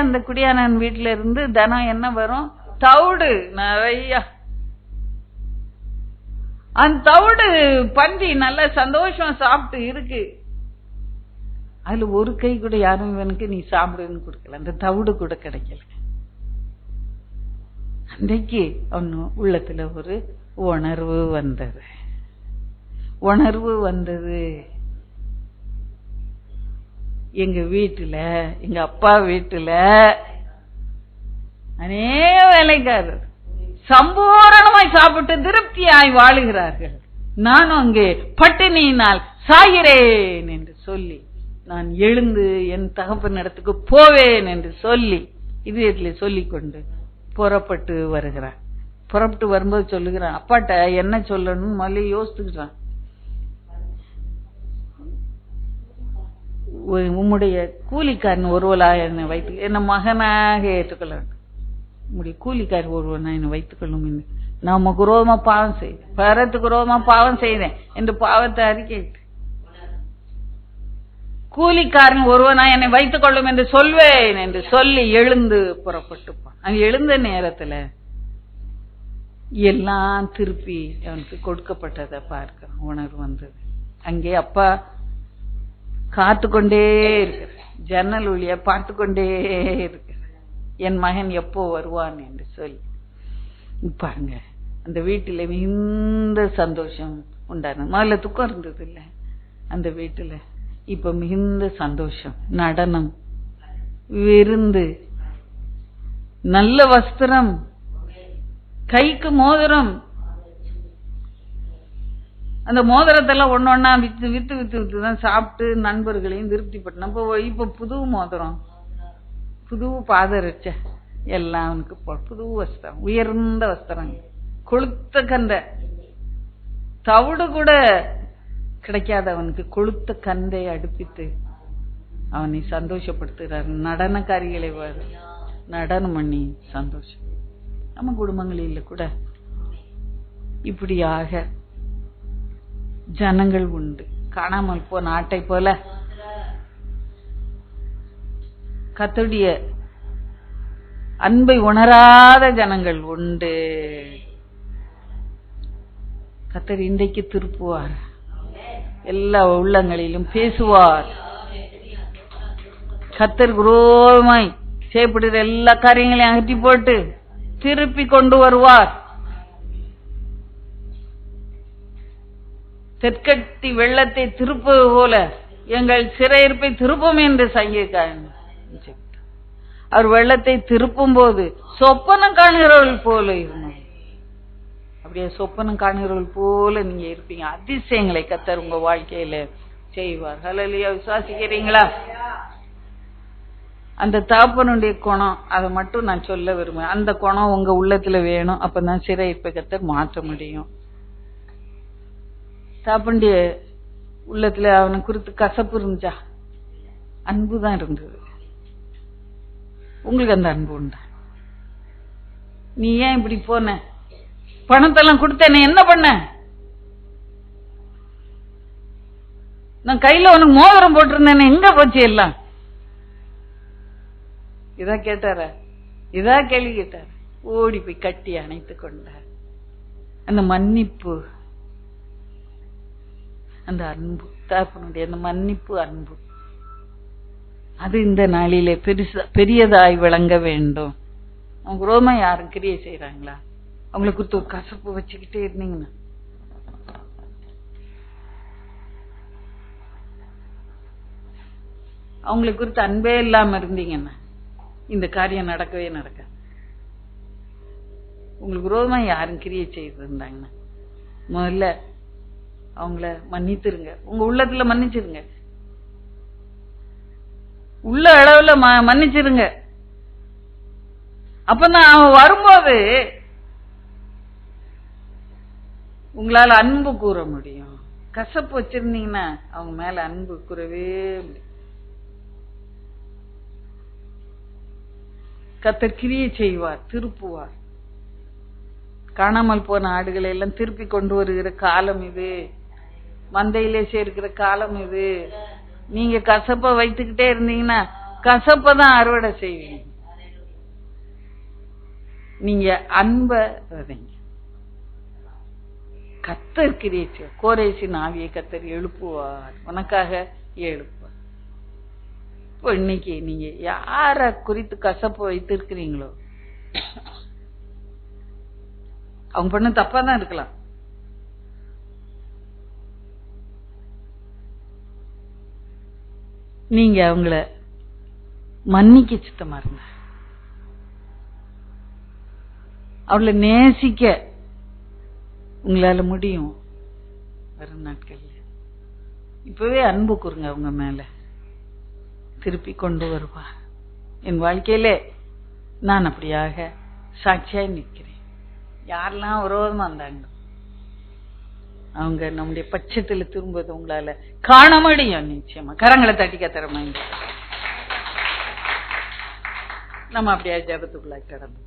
அந்த குடியானவன் வீட்டுல இருந்து தினம் என்ன வரும்? தவிடு நிறைய. அந்த தவிடு பன்றி நல்ல சந்தோஷமா சாப்பிட்டு இருக்கு. அதுல ஒரு கை கூட யாரும் இவனுக்கு நீ சாப்பிடுன்னு கொடுக்கல, அந்த தவிடு கூட கிடைக்கல. அன்றைக்கு அவனு உள்ளத்துல ஒரு உணர்வு வந்தது. எங்க வீட்டுல, எங்க அப்பா வீட்டுல அநேக வேலைக்காரர் சம்பூரணமாய் சாப்பிட்டு திருப்தியாய் வாழுகிறார்கள். நானும் அங்கே பட்டினியினால் சாகிறேன் என்று சொல்லி நான் எழுந்து என் தகப்பன் இடத்துக்கு போவேன் என்று சொல்லி இதயத்திலே சொல்லிக்கொண்டு புறப்பட்டு வருகிறான். புறப்பட்டு வரும்போது சொல்லுகிறான், அப்பாட்ட என்ன சொல்லணும் முதல்ல யோசிச்சுக்கிறான். உம்முடைய கூலிக்காரன் ஒருவலா என்னை வைத்து, என்ன மகனாக ஏற்றுக்கொள்ள வேண்டும். உம்முடைய கூலிக்காரன் ஒருவனா என்னை வைத்துக் கொள்ளும். நான் உமக்கு விரோதமா பாவம் செய்தேன், பரத்துக்கு விரோதமா பாவம் செய்தேன் என்று பாவத்தை அறிக்கை. கூலிக்காரன் ஒருவனா என்னை வைத்துக் கொள்ளும் என்று சொல்வேன் என்று சொல்லி எழுந்து புறப்பட்டுப்பான். அங்க எழுந்த நேரத்துல எல்லாம் திருப்பி அவனுக்கு கொடுக்கப்பட்டதை பார்க்க உணர்வு வந்தது. அங்கே அப்பா காத்து கொண்டே இருக்கிற, ஜன்னல் வழியா பார்த்து கொண்டே இருக்கிற, என் மகன் எப்போ வருவான் என்று சொல்லி. பாருங்க, அந்த வீட்டுல மிகுந்த சந்தோஷம் உண்டான. முதல்ல துக்கம் இருந்தது இல்ல அந்த வீட்டுல, இப்ப மிகுந்த சந்தோஷம், நடனம், விருந்து, நல்ல வஸ்திரம், கைக்கு மோதிரம். அந்த மோதிரத்தெல்லாம் ஒன்னொன்னா வித்து வித்து வித்து வித்து தான் சாப்பிட்டு நண்பர்களையும் திருப்தி பட்டோம். இப்ப புது மோதிரம், புது பாதரட்ச, எல்லாம் அவனுக்கு புது வஸ்திரம், உயர்ந்த வஸ்திரம், கொளுத்த கந்தை, தவிடு கூட கிடைக்காத அவனுக்கு கொளுத்த கந்தை அடுப்பித்து அவனை சந்தோஷப்படுத்துகிறார். நடனக்காரிகளை நடனம் பண்ணி சந்தோஷம். நம்ம குடும்பங்களில் கூட இப்படியாக ஜனங்கள் உண்டு. காணாமல் போன ஆட்டை போல கர்த்தருடைய அன்பை உணராத ஜனங்கள் உண்டு. கர்த்தர் இன்றைக்கு திருப்புவார், எல்லா உள்ளங்களிலும் பேசுவார். கர்த்தர் குரோமாய் செய்யப்படுகிற எல்லா காரியங்களையும் அகற்றி போட்டு திருப்பி கொண்டு வருவார். தெற்கட்டி வெள்ளத்தை திருப்பது போல எங்கள் சிறையிருப்பை திருப்போம் என்று சங்கீதக்காரன். அவர் வெள்ளத்தை திருப்பும் போது சொப்பனம் காணுகிறவர்கள் போல இருந்தோம். அப்படியே சொப்பனம் காணுகிறவர்கள் போல நீங்க இருப்பீங்க. அதிசயங்களை கர்த்தர் உங்க வாழ்க்கையில செய்வார். ஹல்லேலூயா. விசுவாசிக்கிறீங்களா? அந்த தகப்பனுடைய குணம், அதை மட்டும் நான் சொல்ல விரும்புறேன். அந்த குணம் உங்க உள்ளத்துல வேணும். அப்பதான் சிறையிருப்பை கர்த்தர் மாற்ற முடியும். தகப்பனுடைய உள்ளத்துல அவனை குறித்து கசப்பு இருந்துச்சா? அன்புதான் இருந்தது. உங்களுக்கு அந்த அன்பு உண்டா? நீ ஏன் இப்படி போன? பணத்தெல்லாம் கொடுத்தேன், என்ன பண்ண? நான் கையில உனக்கு மோதிரம் போட்டிருந்தேன், எங்க போச்சு எல்லாம்? இதா கேட்டார? இதா கேள்வி கேட்டார். ஓடி போய் கட்டி அணைத்து கொண்டார். அந்த மன்னிப்பு, அந்த அன்பு, தகப்பனுடைய அந்த மன்னிப்பு, அன்பு, அது இந்த நாளிலே பெரியதாய் விளங்க வேண்டும். அவங்க ரோமா யாரும் கிரியை செய்யறாங்களா? அவங்களை குறித்து ஒரு கசப்பு வச்சுக்கிட்டே இருந்தீங்கன்னா, அவங்களை குறித்து அன்பே இல்லாம இருந்தீங்கன்னா இந்த காரியம் நடக்கவே நடக்க. உங்களுக்கு ரோமா யாரும் கிரியை செய்து இருந்தாங்கன்னா முதல்ல அவங்கள மன்னித்துருங்க. உங்க உள்ளத்துல மன்னிச்சிருங்க, உள்ள அளவுல மன்னிச்சிருங்க. அப்பதான் அவன் வரும்போது உங்களால அன்பு கூற முடியும். கசப்பு வச்சிருந்தீங்கன்னா அவங்க மேல அன்பு கூறவே முடியும். கர்த்தர் கிரியை செய்வார், திருப்புவார். காணாமல் போன ஆடுகளை எல்லாம் திருப்பி கொண்டு வருகிற காலம் இது. மந்தையிலே சேர்க்கிற காலம் இது. நீங்க கசப்ப வைத்துக்கிட்டே இருந்தீங்கன்னா கசப்பதான் அறுவடை செய்வீங்க. நீங்க அன்ப விதைங்க. கர்த்தர் கிரியை, கோரேசின் ஆவியை கர்த்தர் எழுப்புவார், உனக்காக எழுப்புவார். இப்போ இன்னைக்கு நீங்க யார குறித்து கசப்பு வைத்திருக்கிறீங்களோ அவங்க பண்ண தப்பா தான் இருக்கலாம். நீங்க அவங்கள மன்னிக்க சித்தமா இருங்க. அவளை நேசிக்க உங்களால முடியும். வரும் நாட்கள்ல இப்பவே அன்பு கூறுங்க, அவங்க மேல திருப்பி கொண்டு வருவா. என் வாழ்க்கையில நான் அப்படியாக சாட்சியாய் நிற்கிறேன். யாரெல்லாம் விரோதமா இருந்தாங்க அவங்க நம்முடைய பட்சத்துல திரும்புவது உங்களால காண முடியும். நிச்சயமா கரங்களை தட்டி கத்தரமா நம்ம அப்படியே ஜபத்துக்குள்ள கடந்து